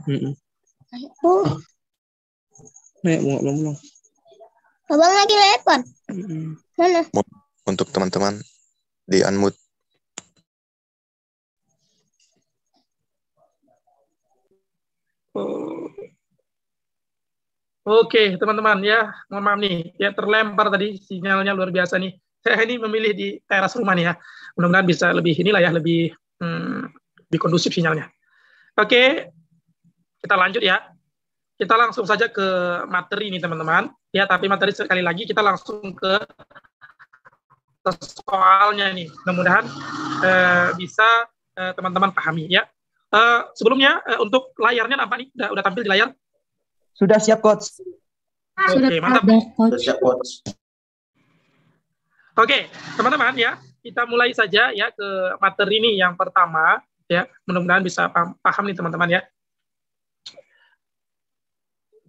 Nek, belum. Abang lagi telepon. Mana? Untuk teman-teman di unmute. Oke, teman-teman ya, mohon maaf nih, ya terlempar tadi sinyalnya luar biasa nih. Saya ini memilih di teras rumah nih ya. Mudah-mudahan bisa lebih inilah ya, lebih kondusif sinyalnya. Oke, kita lanjut ya. Kita langsung saja ke materi nih teman-teman. Ya, tapi materi sekali lagi kita langsung ke soalnya nih. Mudah-mudahan bisa teman-teman pahami ya. Sebelumnya untuk layarnya nampak nih, udah tampil di layar. Sudah siap, Coach. Oke, mantap. Sudah siap, Coach. Oke, teman-teman ya, kita mulai saja ya ke materi ini yang pertama ya. Mudah-mudahan bisa paham nih teman-teman ya.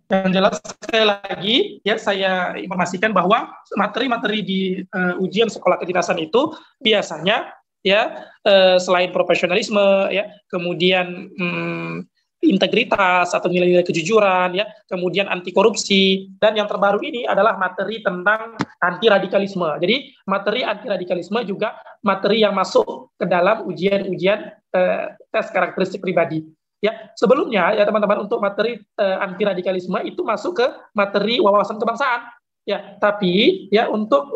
Yang jelas sekali lagi ya saya informasikan bahwa materi-materi di ujian sekolah kedinasan itu biasanya ya selain profesionalisme ya, kemudian integritas atau nilai-nilai kejujuran ya, kemudian anti korupsi, dan yang terbaru ini adalah materi tentang anti radikalisme. Jadi materi anti radikalisme juga materi yang masuk ke dalam ujian-ujian tes karakteristik pribadi. Ya, sebelumnya ya teman-teman untuk materi anti radikalisme itu masuk ke materi wawasan kebangsaan. Ya, tapi ya untuk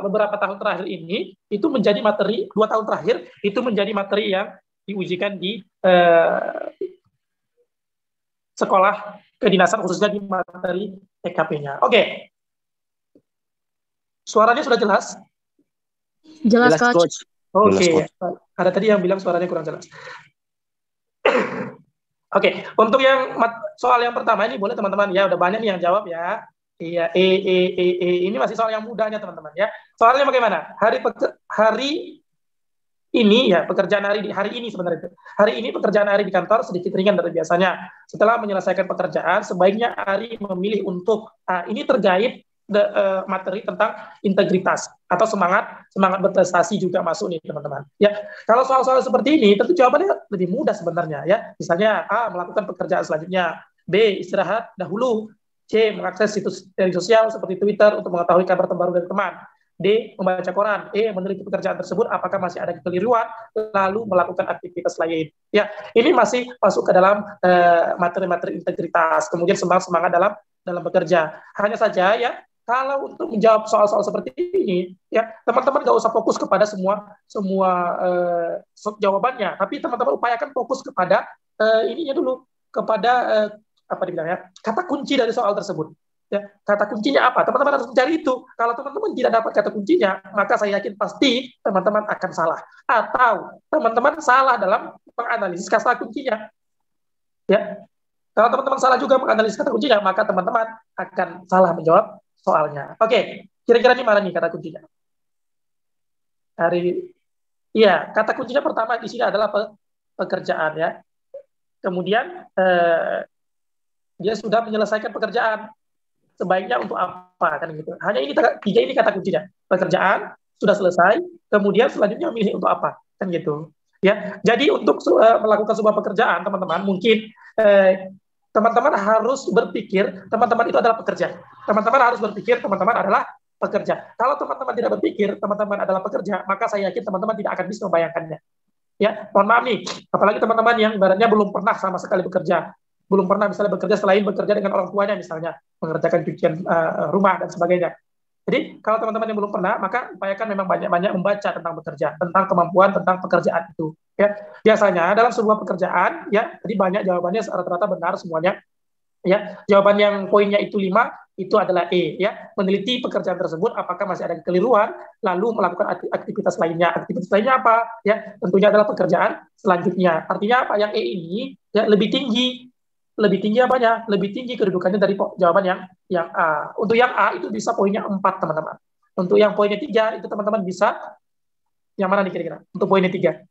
beberapa tahun terakhir ini itu menjadi materi 2 tahun terakhir itu menjadi materi yang diujikan di sekolah kedinasan khususnya di materi TKP-nya. Oke. Suaranya sudah jelas? Jelas, Coach. Oke. Ada tadi yang bilang suaranya kurang jelas. Oke, untuk yang soal yang pertama ini boleh teman-teman ya, udah banyak nih yang jawab ya. Iya, ini masih soal yang mudahnya teman-teman ya. Soalnya bagaimana? Hari ini ya, pekerjaan hari ini sebenarnya. Hari ini pekerjaan Ari di kantor sedikit ringan dari biasanya. Setelah menyelesaikan pekerjaan, sebaiknya Ari memilih untuk ini terkait materi tentang integritas atau semangat berprestasi juga masuk nih teman-teman. Ya, kalau soal-soal seperti ini tentu jawabannya lebih mudah sebenarnya ya. Misalnya A, melakukan pekerjaan selanjutnya, B, istirahat dahulu, C, mengakses situs dari sosial seperti Twitter untuk mengetahui kabar terbaru dari teman, D, membaca koran, E, meneliti pekerjaan tersebut apakah masih ada kekeliruan, lalu melakukan aktivitas lain. Ya, ini masih masuk ke dalam materi-materi integritas, kemudian semangat dalam bekerja. Hanya saja ya, kalau untuk menjawab soal-soal seperti ini, ya teman-teman nggak usah fokus kepada semua jawabannya, tapi teman-teman upayakan fokus kepada ininya dulu, kepada apa dibilangnya, kata kunci dari soal tersebut. Ya, kata kuncinya apa? Teman-teman harus mencari itu. Kalau teman-teman tidak dapat kata kuncinya, maka saya yakin pasti teman-teman akan salah. Atau teman-teman salah dalam menganalisis kata kuncinya. Ya, kalau teman-teman salah juga menganalisis kata kuncinya, maka teman-teman akan salah menjawab soalnya. Oke, kira-kira ini mana nih kata kuncinya? Iya, kata kuncinya pertama di sini adalah pekerjaan ya. Kemudian dia sudah menyelesaikan pekerjaan. Sebaiknya untuk apa kan gitu. Hanya ini tiga ini kata kuncinya. Pekerjaan sudah selesai, kemudian selanjutnya memilih untuk apa kan gitu. Ya, jadi untuk melakukan sebuah pekerjaan teman-teman mungkin teman-teman harus berpikir teman-teman itu adalah pekerja. Teman-teman harus berpikir teman-teman adalah pekerja. Kalau teman-teman tidak berpikir teman-teman adalah pekerja, maka saya yakin teman-teman tidak akan bisa membayangkannya. Ya, mohon maaf nih, apalagi teman-teman yang ibaratnya belum pernah sama sekali bekerja, belum pernah misalnya bekerja selain bekerja dengan orang tuanya misalnya, mengerjakan cucian rumah dan sebagainya. Jadi kalau teman-teman yang belum pernah, maka upayakan memang banyak-banyak membaca tentang bekerja, tentang kemampuan, tentang pekerjaan itu. Ya, biasanya dalam sebuah pekerjaan, ya, tadi banyak jawabannya rata-rata benar semuanya. Ya, jawaban yang poinnya itu 5 itu adalah E. Ya, meneliti pekerjaan tersebut apakah masih ada kekeliruan, lalu melakukan aktivitas lainnya. Aktivitas lainnya apa? Ya, tentunya adalah pekerjaan selanjutnya. Artinya apa? Yang E ini ya lebih tinggi. Lebih tinggi apanya? Lebih tinggi kedudukannya dari jawaban yang A. Untuk yang A itu bisa poinnya 4, teman-teman. Untuk yang poinnya 3 itu teman-teman bisa yang mana nih kira-kira? Untuk poinnya 3.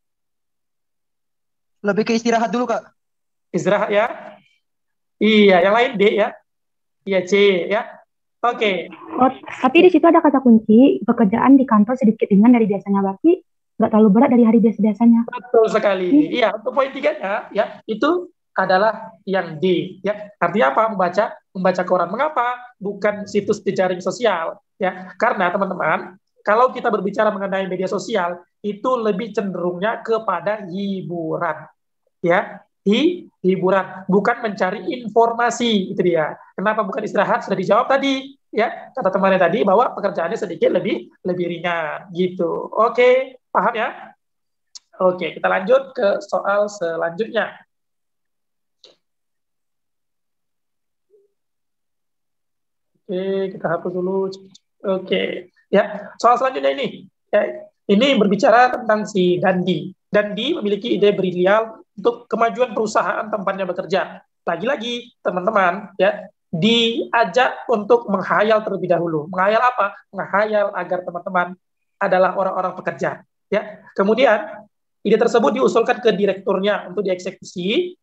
Lebih ke istirahat dulu, Kak. Istirahat ya. Iya, yang lain D ya. Iya, C ya. Oke. Oh, tapi di situ ada kata kunci, pekerjaan di kantor sedikit ringan dari biasanya, berarti nggak terlalu berat dari hari biasa-biasanya. Betul sekali. Iya, untuk poin 3-nya ya, itu adalah yang D. Ya, artinya apa? Membaca koran. Mengapa? Bukan situs jejaring sosial. Ya, karena teman-teman, kalau kita berbicara mengenai media sosial, itu lebih cenderungnya kepada hiburan. Ya, hiburan, bukan mencari informasi, itu dia. Kenapa bukan istirahat? Sudah dijawab tadi, ya, kata temannya tadi bahwa pekerjaannya sedikit lebih ringan, gitu. Oke, paham ya? Oke, kita lanjut ke soal selanjutnya. Oke, kita hapus dulu. Oke, ya, soal selanjutnya ini. Ya, ini berbicara tentang si Dandi. Dandi memiliki ide brilian untuk kemajuan perusahaan tempatnya bekerja. Lagi-lagi, teman-teman, ya, diajak untuk menghayal terlebih dahulu. Menghayal apa? Menghayal agar teman-teman adalah orang-orang pekerja. Ya, kemudian ide tersebut diusulkan ke direkturnya untuk dieksekusi.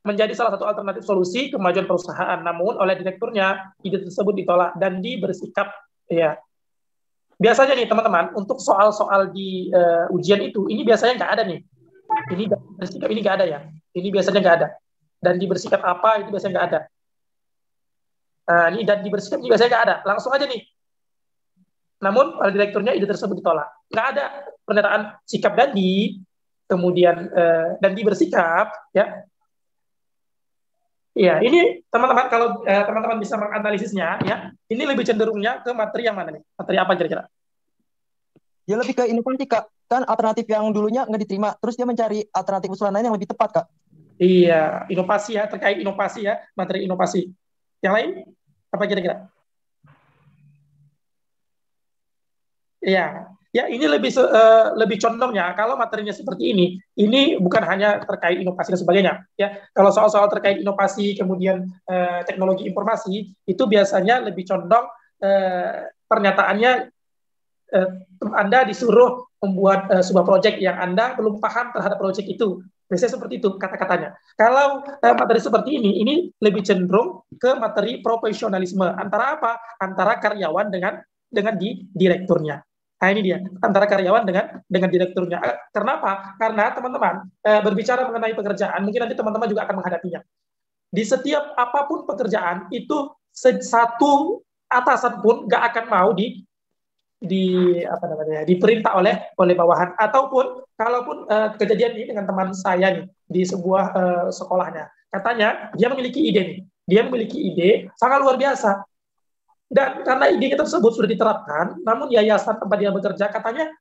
Menjadi salah satu alternatif solusi kemajuan perusahaan. Namun oleh direkturnya ide tersebut ditolak dan bersikap ya. Biasanya nih teman-teman untuk soal-soal di ujian itu ini biasanya nggak ada nih. Ini bersikap ini nggak ada ya. Ini biasanya nggak ada. Dan bersikap apa itu biasanya nggak ada. Ini dan bersikap ini biasanya nggak ada. Langsung aja nih. Namun oleh direkturnya ide tersebut ditolak. Nggak ada pernyataan sikap Dandi, kemudian Dandi bersikap ya. Iya, ini teman-teman kalau teman-teman bisa menganalisisnya, ya, ini lebih cenderungnya ke materi yang mana nih? Materi apa kira-kira? Ya lebih ke inovasi Kak. Kan alternatif yang dulunya nggak diterima, terus dia mencari alternatif usulan lain yang lebih tepat Kak. Iya, inovasi ya, terkait inovasi ya, materi inovasi. Yang lain apa kira-kira? Iya, ya ini lebih condongnya kalau materinya seperti ini bukan hanya terkait inovasi dan sebagainya. Ya, kalau soal-soal terkait inovasi kemudian teknologi informasi itu biasanya lebih condong pernyataannya Anda disuruh membuat sebuah proyek yang Anda belum paham terhadap proyek itu. Biasanya seperti itu kata-katanya. Kalau materi seperti ini lebih cenderung ke materi profesionalisme antara apa? Antara karyawan dengan direkturnya. Nah ini dia antara karyawan dengan direkturnya. Kenapa? Karena teman-teman berbicara mengenai pekerjaan, mungkin nanti teman-teman juga akan menghadapinya. Di setiap apapun pekerjaan itu satu atasan pun nggak akan mau diperintah oleh bawahan. Ataupun kalaupun kejadian ini dengan teman saya nih di sebuah sekolahnya, katanya dia memiliki ide sangat luar biasa. Dan karena ide tersebut sudah diterapkan, namun yayasan tempat dia bekerja katanya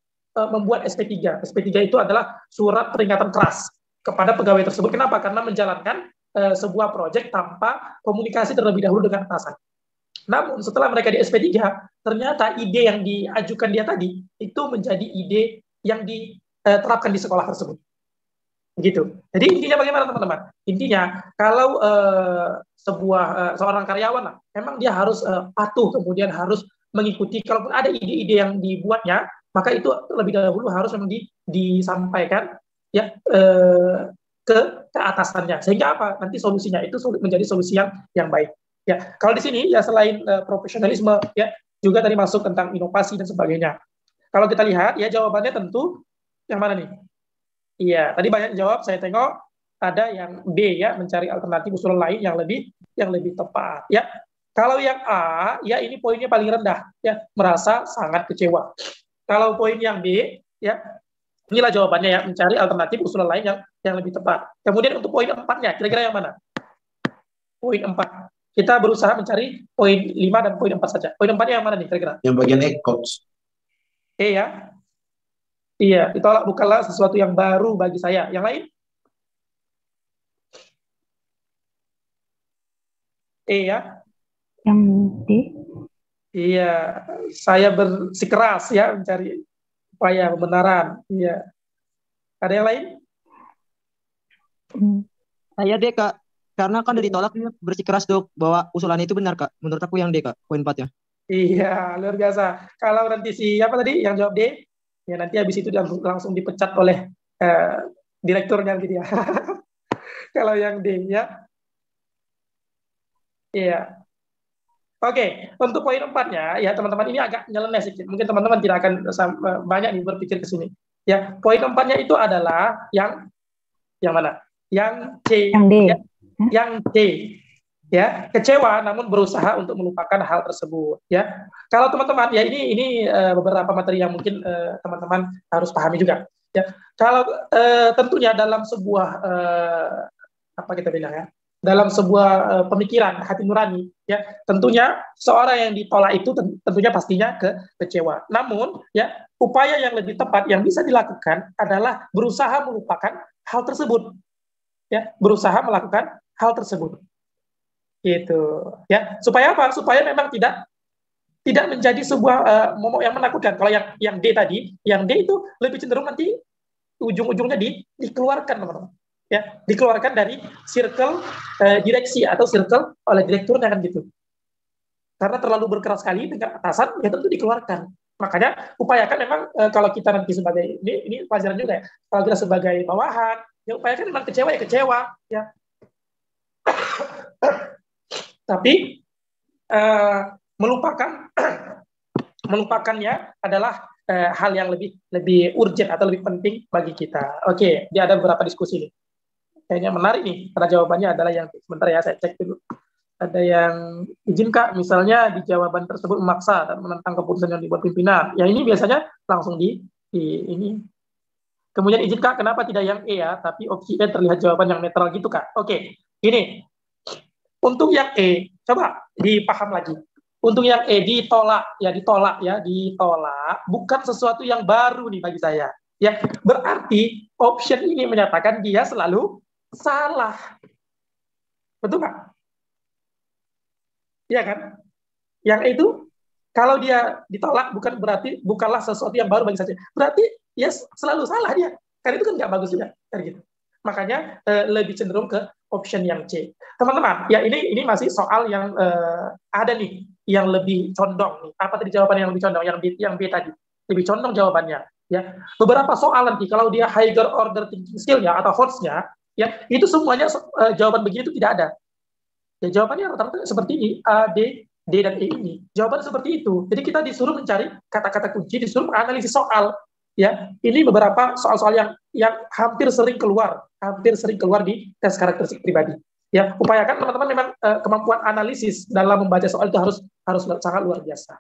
membuat SP3. SP3 itu adalah surat peringatan keras kepada pegawai tersebut. Kenapa? Karena menjalankan sebuah proyek tanpa komunikasi terlebih dahulu dengan atasan. Namun setelah mereka di SP3, ternyata ide yang diajukan dia tadi itu menjadi ide yang diterapkan di sekolah tersebut. Begitu. Jadi intinya bagaimana teman-teman? Intinya kalau seorang karyawan lah, memang dia harus patuh, kemudian harus mengikuti. Kalaupun ada ide-ide yang dibuatnya, maka itu lebih dahulu harus memang disampaikan ya ke atasannya. Sehingga apa? Nanti solusinya itu menjadi solusi yang baik. Ya, kalau di sini ya selain profesionalisme ya juga tadi masuk tentang inovasi dan sebagainya. Kalau kita lihat ya jawabannya tentu yang mana nih? Iya, tadi banyak jawab, saya tengok ada yang B ya, mencari alternatif usulan lain yang lebih tepat ya. Kalau yang A, ya ini poinnya paling rendah ya, merasa sangat kecewa. Kalau poin yang B ya, inilah jawabannya ya, mencari alternatif usulan lain yang lebih tepat. Kemudian untuk poin 4-nya, kira-kira yang mana? Poin 4. Kita berusaha mencari poin 5 dan poin 4 saja. Poin 4-nya yang mana nih kira-kira? Yang bagian E, coach. E ya. Iya, ditolak bukanlah sesuatu yang baru bagi saya. Yang lain? E ya? Yang D? Iya, saya bersikeras ya mencari upaya pembenaran. Iya. Ada yang lain? Saya D Kak, karena kan udah ditolak dia bersikeras dok bahwa usulan itu benar Kak. Menurut aku yang D Kak, poin 4-nya. Iya, luar biasa. Kalau nanti siapa tadi yang jawab D? Ya nanti habis itu langsung dipecat oleh direkturnya gitu ya. Kalau yang D ya. Iya. Oke, untuk poin 4-nya ya teman-teman ini agak nyeleneh sedikit. Mungkin teman-teman tidak akan banyak nih berpikir ke sini. Ya, poin keempatnya itu adalah yang mana? Yang C. Yang D. Ya, yang D. Ya, kecewa namun berusaha untuk melupakan hal tersebut. Ya, kalau teman-teman ya ini beberapa materi yang mungkin teman-teman harus pahami juga. Ya, kalau tentunya dalam sebuah apa kita bilang ya, dalam sebuah pemikiran hati nurani, ya tentunya seorang yang ditolak itu tentunya pastinya kecewa. Namun ya upaya yang lebih tepat yang bisa dilakukan adalah berusaha melupakan hal tersebut. Ya, berusaha melakukan hal tersebut. Gitu. Ya, supaya apa? Supaya memang tidak menjadi sebuah momok yang menakutkan. Kalau yang D tadi, yang D itu lebih cenderung nanti ujung-ujungnya dikeluarkan, teman-teman. Ya, dikeluarkan dari circle direksi atau circle oleh direkturnya kan gitu. Karena terlalu berkeras sekali dengan atasan, ya tentu dikeluarkan. Makanya upayakan memang kalau kita nanti sebagai ini pelajaran juga ya. Kalau kita sebagai bawahan, ya upayakan memang kecewa ya kecewa, ya. Tapi melupakannya adalah hal yang lebih urgent atau lebih penting bagi kita. Oke, dia ada beberapa diskusi nih. Kayaknya menarik nih, karena jawabannya adalah yang sebentar ya, saya cek dulu. Ada yang izin Kak, misalnya di jawaban tersebut memaksa dan menentang keputusan yang dibuat pimpinan. Ya ini biasanya langsung di ini. Kemudian izin Kak, kenapa tidak yang E ya, tapi opsi E terlihat jawaban yang netral gitu Kak. Oke, ini. Untuk yang E, coba dipaham lagi. Untuk yang E ditolak, bukan sesuatu yang baru nih bagi saya. Ya, berarti option ini menyatakan dia selalu salah. Betul nggak? Iya kan? Yang itu kalau dia ditolak bukanlah sesuatu yang baru bagi saya. Berarti ya selalu salah dia. Kan itu kan nggak bagus juga, kan gitu. Makanya lebih cenderung ke option yang C. Teman-teman, ya ini masih soal yang ada nih yang lebih condong nih. Apa tadi jawaban yang lebih condong? Yang B tadi. Lebih condong jawabannya. Ya, beberapa soal nanti kalau dia higher order thinking skill-nya atau HOTS-nya, ya itu semuanya jawaban begini itu tidak ada. Ya jawabannya rata-rata seperti ini, A, D, dan E ini. Jawaban seperti itu. Jadi kita disuruh mencari kata-kata kunci, disuruh menganalisis soal. Ya, ini beberapa soal-soal yang hampir sering keluar di tes karakteristik pribadi. Ya, upayakan teman-teman memang kemampuan analisis dalam membaca soal itu harus sangat luar biasa.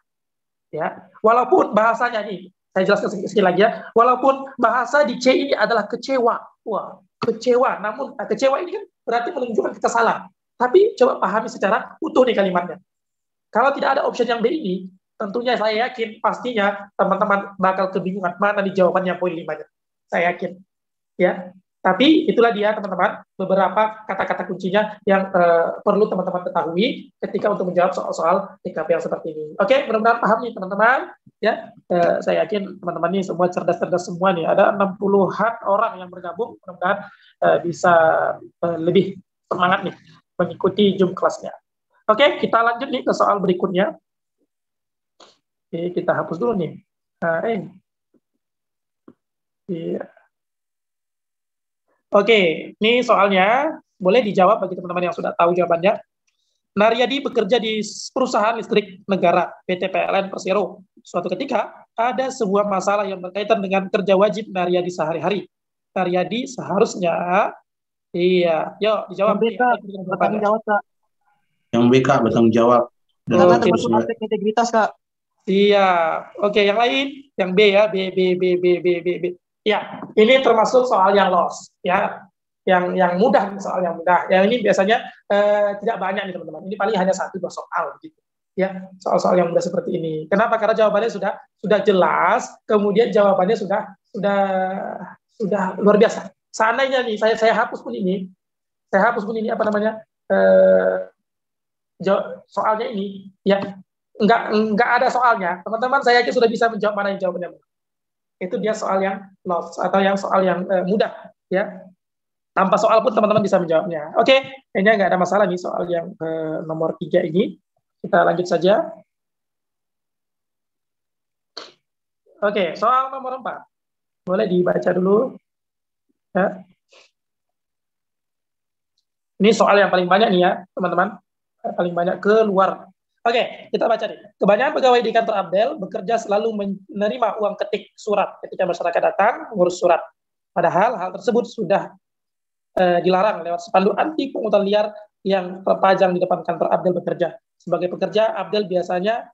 Ya, walaupun bahasanya nih, saya jelaskan sekali lagi ya, walaupun bahasa di C ini adalah kecewa. Wah, kecewa. Namun kecewa ini kan berarti menunjukkan kekesalan. Tapi coba pahami secara utuh nih kalimatnya. Kalau tidak ada option yang B ini, tentunya saya yakin pastinya teman-teman bakal kebingungan mana di jawabannya poin 5-nya. Saya yakin. Ya. Tapi itulah dia teman-teman beberapa kata-kata kuncinya yang perlu teman-teman ketahui ketika untuk menjawab soal-soal TKP yang seperti ini. Oke, mudah-mudahan paham nih teman-teman. Ya, saya yakin teman-teman ini semua cerdas-cerdas semua nih. Ada 60-an orang yang bergabung, mudah-mudahan bisa lebih semangat nih mengikuti Zoom kelasnya. Oke, kita lanjut nih ke soal berikutnya. Oke, kita hapus dulu nih. Iya. Oke, ini soalnya boleh dijawab bagi teman-teman yang sudah tahu jawabannya. Naryadi bekerja di perusahaan listrik negara PT PLN Persero. Suatu ketika ada sebuah masalah yang berkaitan dengan kerja wajib Naryadi sehari-hari. Naryadi seharusnya, iya, yuk dijawab. Bertanggung jawab Kak. Yang B Kak, bertanggung jawab. Karena termasuk aspek integritas Kak. Iya, oke, yang lain, yang B ya, B. Ya, ini termasuk soal yang loss, ya, yang mudah, soal yang mudah. Yang ini biasanya tidak banyak nih teman-teman. Ini paling hanya 1-2 soal, gitu. Ya, soal-soal yang mudah seperti ini. Kenapa? Karena jawabannya sudah jelas, kemudian jawabannya sudah luar biasa. Seandainya nih saya hapus pun ini apa namanya soalnya ini, ya nggak ada soalnya. Teman-teman saya yakin sudah bisa menjawab mana yang jawabannya. Itu dia soal yang loss atau yang soal yang mudah, ya. Tanpa soal pun teman-teman bisa menjawabnya. Oke, kayaknya nggak ada masalah nih soal yang nomor 3 ini. Kita lanjut saja. Oke, soal nomor 4. Boleh dibaca dulu. Ya. Ini soal yang paling banyak nih ya, teman-teman. Paling banyak keluar Oke, kita baca nih. Kebanyakan pegawai di kantor Abdel bekerja selalu menerima uang ketik surat ketika masyarakat datang mengurus surat. Padahal hal tersebut sudah dilarang lewat spanduk anti pungutan liar yang terpajang di depan kantor Abdel bekerja. Sebagai pekerja, Abdel biasanya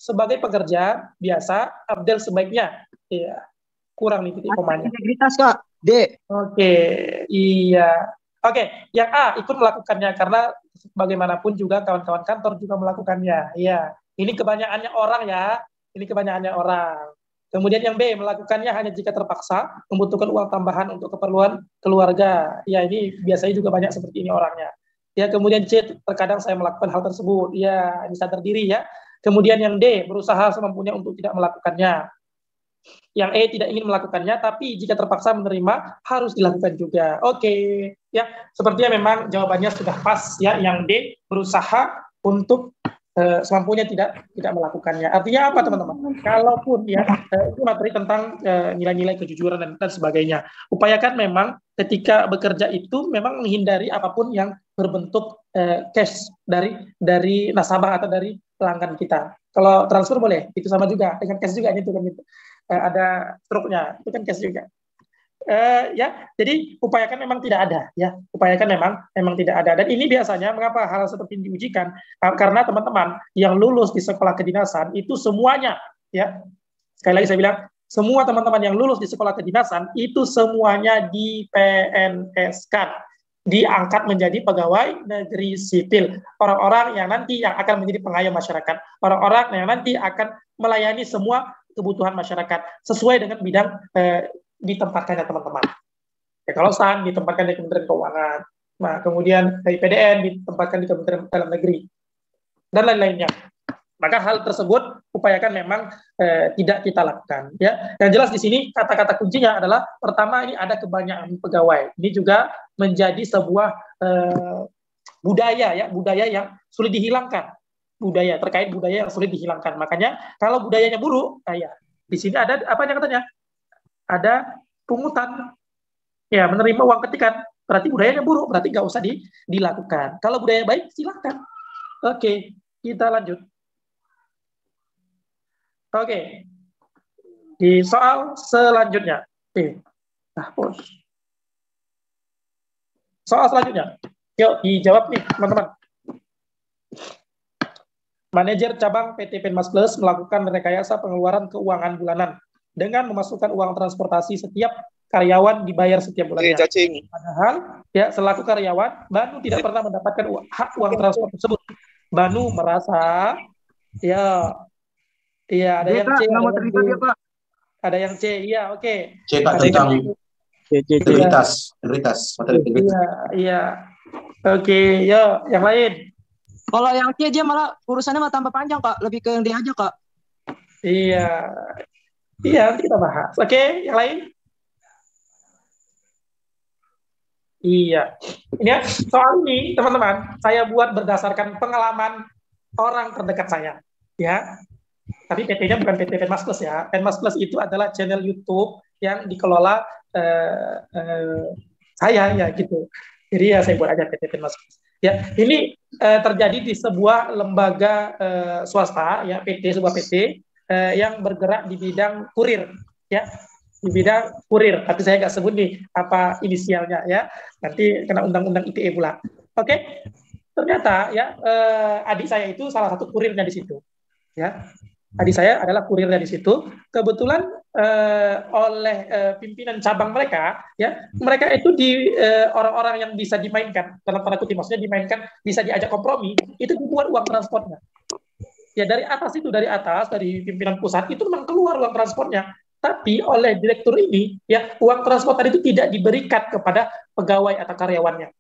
sebagai pekerja biasa, Abdel sebaiknya ya, kurang nih titik komanya. Integritas, Kak. D. Oke, iya. Oke, yang A ikut melakukannya karena bagaimanapun juga kawan-kawan kantor juga melakukannya. Iya, ini kebanyakannya orang ya. Ini kebanyakannya orang. Kemudian yang B melakukannya hanya jika terpaksa membutuhkan uang tambahan untuk keperluan keluarga. Ya, ini biasanya juga banyak seperti ini orangnya. Ya, kemudian C terkadang saya melakukan hal tersebut. Ya, ini sadar diri ya. Kemudian yang D berusaha semampunya untuk tidak melakukannya. Yang E tidak ingin melakukannya, tapi jika terpaksa menerima harus dilakukan juga. Oke, ya sepertinya memang jawabannya sudah pas ya. Yang D berusaha untuk semampunya tidak melakukannya. Artinya apa teman-teman? Kalaupun ya itu materi tentang nilai-nilai kejujuran dan sebagainya. Upayakan memang ketika bekerja itu memang menghindari apapun yang berbentuk cash dari nasabah atau dari pelanggan kita. Kalau transfer boleh, itu sama juga dengan cash juga itu kan gitu. Ada struknya, itu kan cash juga. Ya, jadi upayakan memang tidak ada, ya. Upayakan memang tidak ada. Dan ini biasanya mengapa hal seperti ini diujikan? Karena teman-teman yang lulus di sekolah kedinasan itu semuanya, ya. Sekali lagi saya bilang, semua teman-teman yang lulus di sekolah kedinasan itu semuanya di PNS-kan, diangkat menjadi pegawai negeri sipil. Orang-orang yang nanti yang akan menjadi pengayom masyarakat, orang-orang yang nanti akan melayani semua kebutuhan masyarakat sesuai dengan bidang ditempatkannya teman-teman. Ya, kalau STAN ditempatkan di Kementerian Keuangan, nah kemudian dari PDN ditempatkan di Kementerian Dalam Negeri dan lain-lainnya. Maka hal tersebut upayakan memang tidak kita lakukan. Ya, yang jelas di sini kata-kata kuncinya adalah pertama ini ada kebanyakan pegawai. Ini juga menjadi sebuah budaya ya, budaya yang sulit dihilangkan. Budaya terkait budaya yang sulit dihilangkan. Makanya kalau budayanya buruk, ya di sini ada apa yang katanya? Ada pungutan, ya menerima uang ketikan, berarti budayanya buruk, berarti nggak usah dilakukan. Kalau budaya baik, silakan. Oke, kita lanjut. Oke, di soal selanjutnya. Soal selanjutnya, yuk dijawab nih teman-teman. Manajer cabang PT Penmas Plus melakukan rekayasa pengeluaran keuangan bulanan dengan memasukkan uang transportasi setiap karyawan dibayar setiap bulannya. Padahal ya selaku karyawan, Banu tidak pernah mendapatkan hak uang transport tersebut. Banu merasa ya ada yang C, ada yang C, iya oke. C Kak, tentang integritas, materi integritas. Iya. Oke, ya yang lain. Kalau yang C dia malah urusannya malah tambah panjang, Kak. Lebih ke yang D aja, Kak. Iya, kita bahas. Oke, yang lain? Iya. Ini soal ini, teman-teman, saya buat berdasarkan pengalaman orang terdekat saya. Ya. Tapi PT-nya bukan PT Penmas Plus ya. Penmas Plus itu adalah channel YouTube yang dikelola saya ya gitu. Jadi ya saya buat aja PT Penmas Plus. Ya, ini terjadi di sebuah lembaga swasta ya, sebuah PT yang bergerak di bidang kurir ya, di bidang kurir, tapi saya nggak sebut nih apa inisialnya ya, nanti kena undang-undang ITE pula. Oke. Ternyata ya adik saya itu salah satu kurirnya di situ ya, adik saya adalah kurirnya di situ. Kebetulan oleh pimpinan cabang mereka ya, mereka itu di orang-orang yang bisa dimainkan dalam tanda kutip, maksudnya dimainkan, bisa diajak kompromi, itu dibuat uang transportnya. Ya dari atas dari pimpinan pusat itu memang keluar uang transportnya, tapi oleh direktur ini ya uang transport tadi itu tidak diberikan kepada pegawai atau karyawannya.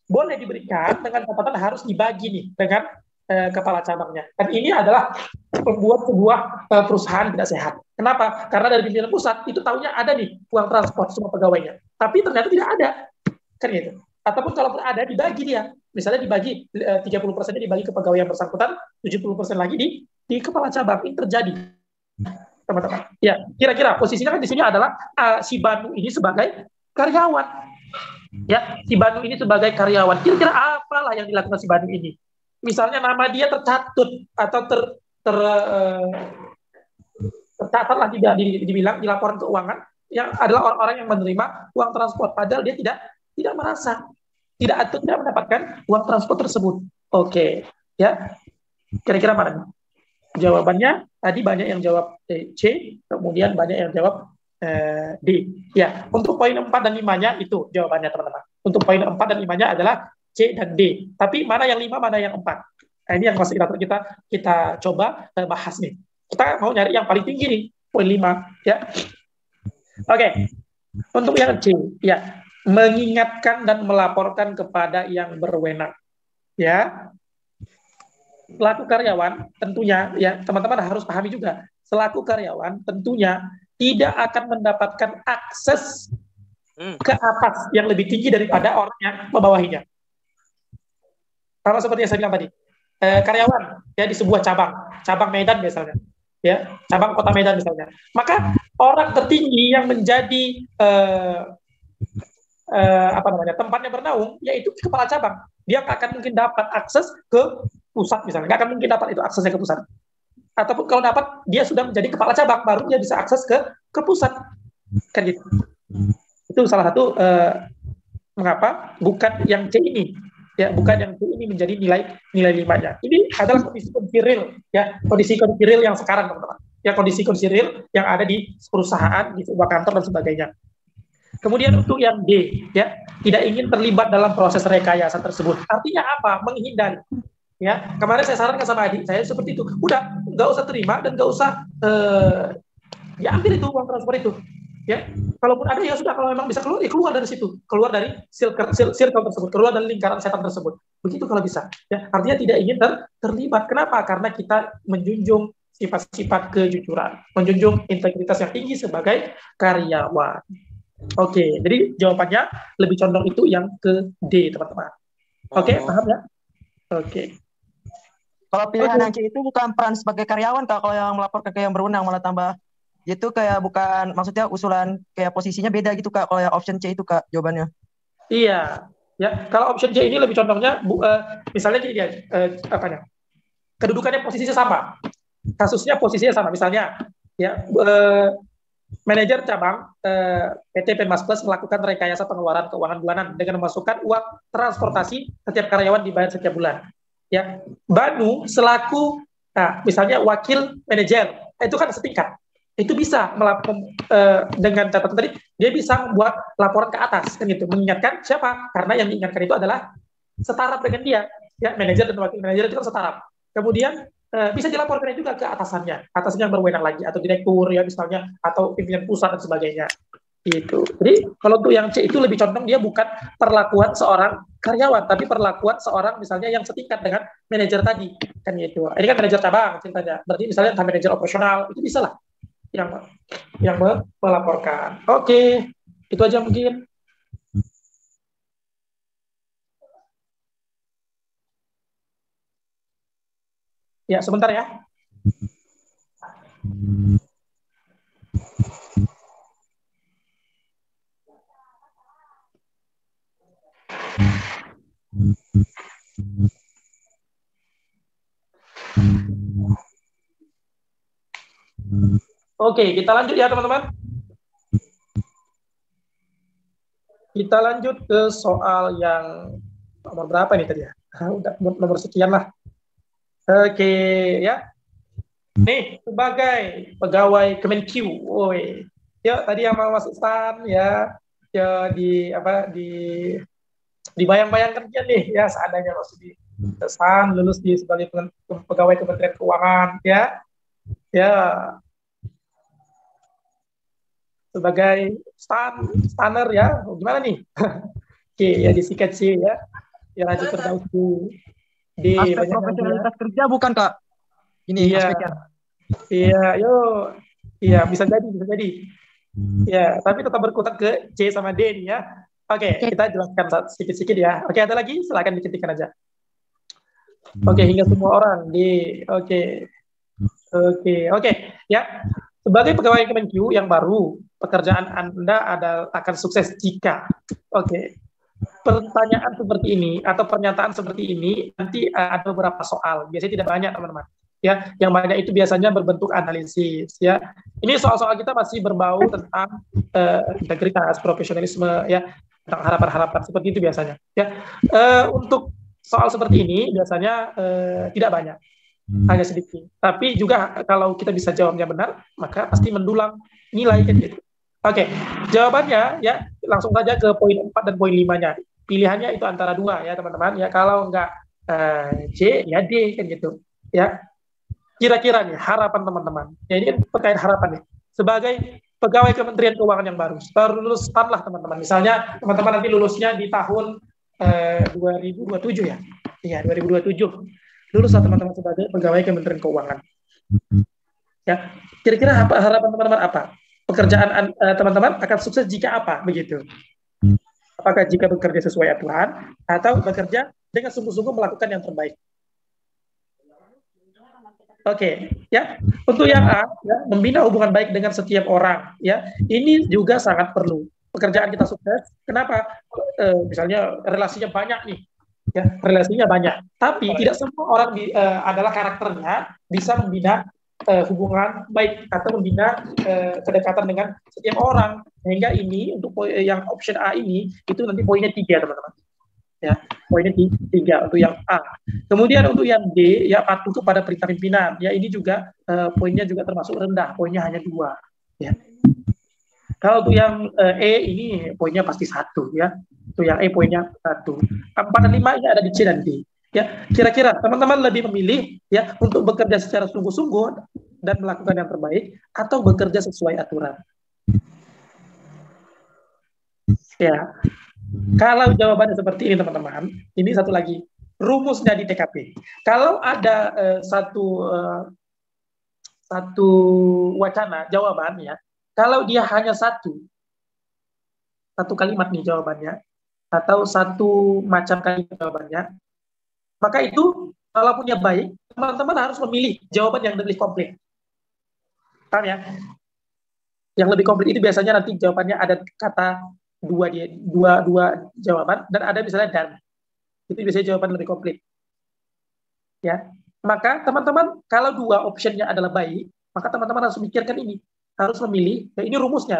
Boleh diberikan dengan catatan harus dibagi nih dengan kepala cabangnya. Dan ini adalah membuat sebuah perusahaan tidak sehat. Kenapa? Karena dari pimpinan pusat itu tahunya ada nih uang transport semua pegawainya, tapi ternyata tidak ada, kan gitu. Ataupun kalau ada dibagi dia. Misalnya dibagi 30%-nya dibagi ke pegawai yang bersangkutan, 70% lagi di kepala cabang. Ini terjadi, teman-teman. Ya, kira-kira posisinya kan di sini adalah si Banu ini sebagai karyawan. Ya, si Banu ini sebagai karyawan. Kira-kira apalah yang dilakukan si Banu ini? misalnya nama dia tercatut atau tercatatlah dibilang di laporan keuangan yang adalah orang-orang yang menerima uang transport, padahal dia tidak merasa, tidak mendapatkan uang transport tersebut. Oke, ya. Kira-kira mana nih? Jawabannya tadi banyak yang jawab C, kemudian banyak yang jawab D. Ya, untuk poin 4 dan 5-nya itu jawabannya, teman-teman. Untuk poin 4 dan 5-nya adalah C dan D. Tapi mana yang 5, mana yang 4? Nah, ini yang masih kita coba bahas nih. Kita mau nyari yang paling tinggi nih, poin 5, ya. Oke. Untuk yang C, ya, mengingatkan dan melaporkan kepada yang berwenang. Ya. Selaku karyawan tentunya, ya, teman-teman harus pahami juga, selaku karyawan tentunya tidak akan mendapatkan akses ke atas yang lebih tinggi daripada orang yang membawahinya. Sama seperti yang saya bilang tadi, karyawan ya di sebuah cabang Medan misalnya, ya, cabang kota Medan misalnya, maka orang tertinggi yang menjadi tempatnya bernaung yaitu kepala cabang. Dia nggak akan mungkin dapat akses ke pusat misalnya, nggak akan mungkin dapat itu aksesnya ke pusat. Ataupun kalau dapat, dia sudah menjadi kepala cabang, baru dia bisa akses ke pusat, kan gitu. Itu salah satu mengapa bukan yang C ini, ya, bukan yang C ini menjadi nilai 5-nya. Ini adalah kondisi real, ya, kondisi real yang sekarang, teman-teman. Ya, kondisi real yang ada di perusahaan, di sebuah kantor dan sebagainya. Kemudian untuk yang D, ya, tidak ingin terlibat dalam proses rekayasa tersebut. Artinya apa? Menghindari. Ya, kemarin saya sarankan sama adik saya seperti itu. Udah, nggak usah terima dan nggak usah diambil itu uang transport itu. Ya, kalaupun ada ya sudah. Kalau memang bisa keluar, ya keluar dari situ, keluar dari circle tersebut, keluar dari lingkaran setan tersebut. Begitu kalau bisa. Ya, artinya tidak ingin terlibat. Kenapa? Karena kita menjunjung sifat-sifat kejujuran, menjunjung integritas yang tinggi sebagai karyawan. Oke, jadi jawabannya lebih condong itu yang ke D, teman-teman. Oke, paham ya? Oke. Kalau pilihan yang C itu bukan peran sebagai karyawan, Kak. Kalau yang melaporkan ke yang berwenang malah tambah. Itu kayak bukan, maksudnya usulan kayak posisinya beda gitu, Kak. Kalau yang option C itu, Kak, jawabannya. Iya. Ya, kalau option C ini lebih condongnya misalnya gini ya, kedudukannya posisinya sama. Kasusnya posisinya sama. Misalnya ya, manajer cabang PT Penmas Plus melakukan rekayasa pengeluaran keuangan bulanan dengan memasukkan uang transportasi setiap karyawan dibayar setiap bulan. Ya, Banu selaku misalnya wakil manajer itu kan setingkat, itu bisa dengan catatan tadi dia bisa membuat laporan ke atas, kan gitu, mengingatkan siapa? Karena yang diingatkan itu adalah setara dengan dia, ya, manajer dan wakil manajer itu kan setara. Kemudian bisa dilaporkan juga ke atasannya yang berwenang lagi, atau direktur ya misalnya, atau pimpinan pusat dan sebagainya. Gitu. Jadi kalau untuk yang C itu lebih condong dia bukan perlakuan seorang karyawan, tapi perlakuan seorang misalnya yang setingkat dengan manajer tadi, kan gitu. Ini kan manajer cabang ceritanya. Berarti misalnya entah manajer operasional itu bisa lah yang melaporkan. Oke, itu aja mungkin. Ya, sebentar ya. Oke, kita lanjut ya, teman-teman. Kita lanjut ke soal yang nomor berapa nih tadi ya? Udah nomor sekian lah. Oke, ya. Nih, sebagai pegawai Kemenq, woi. Ya, tadi yang mau masuk STAN ya dibayang-bayangkan nih ya, seadanya masuk di STAN, lulus sebagai pegawai Kementerian Keuangan ya. Ya. Sebagai staner ya, gimana nih? Oke, ya disikat sih ya. Ya lanjut terdahulu. Di aspek profesionalitas kerja bukan, Kak? Ini iya, aspeknya. Iya, iya bisa jadi. Ya, tapi tetap berkutat ke C sama D nih ya. Oke, kita jelaskan sedikit-sedikit ya. Oke, ada lagi? Silakan diketikkan aja. Oke, hingga semua orang di. Oke, ya. Sebagai pegawai Kemenq yang baru, pekerjaan Anda akan sukses jika pertanyaan seperti ini atau pernyataan seperti ini nanti ada beberapa soal. Biasanya tidak banyak, teman-teman. Ya, yang banyak itu biasanya berbentuk analisis. Ya, ini soal-soal kita masih berbau tentang integritas, profesionalisme, ya, tentang harapan-harapan seperti itu biasanya. Ya, untuk soal seperti ini biasanya tidak banyak, hanya sedikit. Tapi juga kalau kita bisa jawabnya benar, maka pasti mendulang nilai kan gitu. Oke, jawabannya ya langsung saja ke poin 4 dan poin 5-nya. Pilihannya itu antara 2 ya teman-teman. Ya kalau enggak C ya D kan gitu. Ya. Kira-kira nih harapan teman-teman. Ya ini kan terkait harapan nih. Sebagai pegawai Kementerian Keuangan yang baru lulus STAN lah teman-teman. Misalnya teman-teman nanti lulusnya di tahun 2027 ya. Iya, 2027. Luluslah teman-teman sebagai pegawai Kementerian Keuangan. Ya, kira-kira apa harapan teman-teman apa? Pekerjaan teman-teman akan sukses jika apa begitu? Apakah jika bekerja sesuai aturan atau bekerja dengan sungguh-sungguh melakukan yang terbaik? Oke, ya. Untuk yang A, ya, membina hubungan baik dengan setiap orang, ya. Ini juga sangat perlu. Pekerjaan kita sukses. Kenapa? Misalnya relasinya banyak nih, ya. Relasinya banyak. Tapi tidak semua orang adalah karakternya bisa membina hubungan baik atau membina kedekatan dengan setiap orang. Sehingga ini untuk yang option A ini itu nanti poinnya 3 teman-teman. Ya, poinnya 3 untuk yang A. Kemudian untuk yang D ya patuh kepada perintah pimpinan. Ya ini juga poinnya juga termasuk rendah, poinnya hanya 2. Ya. Kalau untuk yang E ini poinnya pasti 1 ya. Untuk yang E poinnya 1. 4 dan 5 ini ada di C dan D. Ya, kira-kira teman-teman lebih memilih ya untuk bekerja secara sungguh-sungguh dan melakukan yang terbaik atau bekerja sesuai aturan. Ya. Kalau jawabannya seperti ini teman-teman, ini satu lagi rumusnya di TKP. Kalau ada satu wacana jawabannya, kalau dia hanya satu kalimat nih jawabannya, atau satu macam kalimat jawabannya, maka itu kalaupun yang baik, teman-teman harus memilih jawaban yang lebih komplit. Paham ya? Yang lebih komplit itu biasanya nanti jawabannya ada kata dua jawaban dan ada misalnya dan. Itu biasanya jawaban lebih komplit. Ya. Maka teman-teman kalau 2 optionnya adalah baik, maka teman-teman harus memikirkan ini. Harus memilih, ya ini rumusnya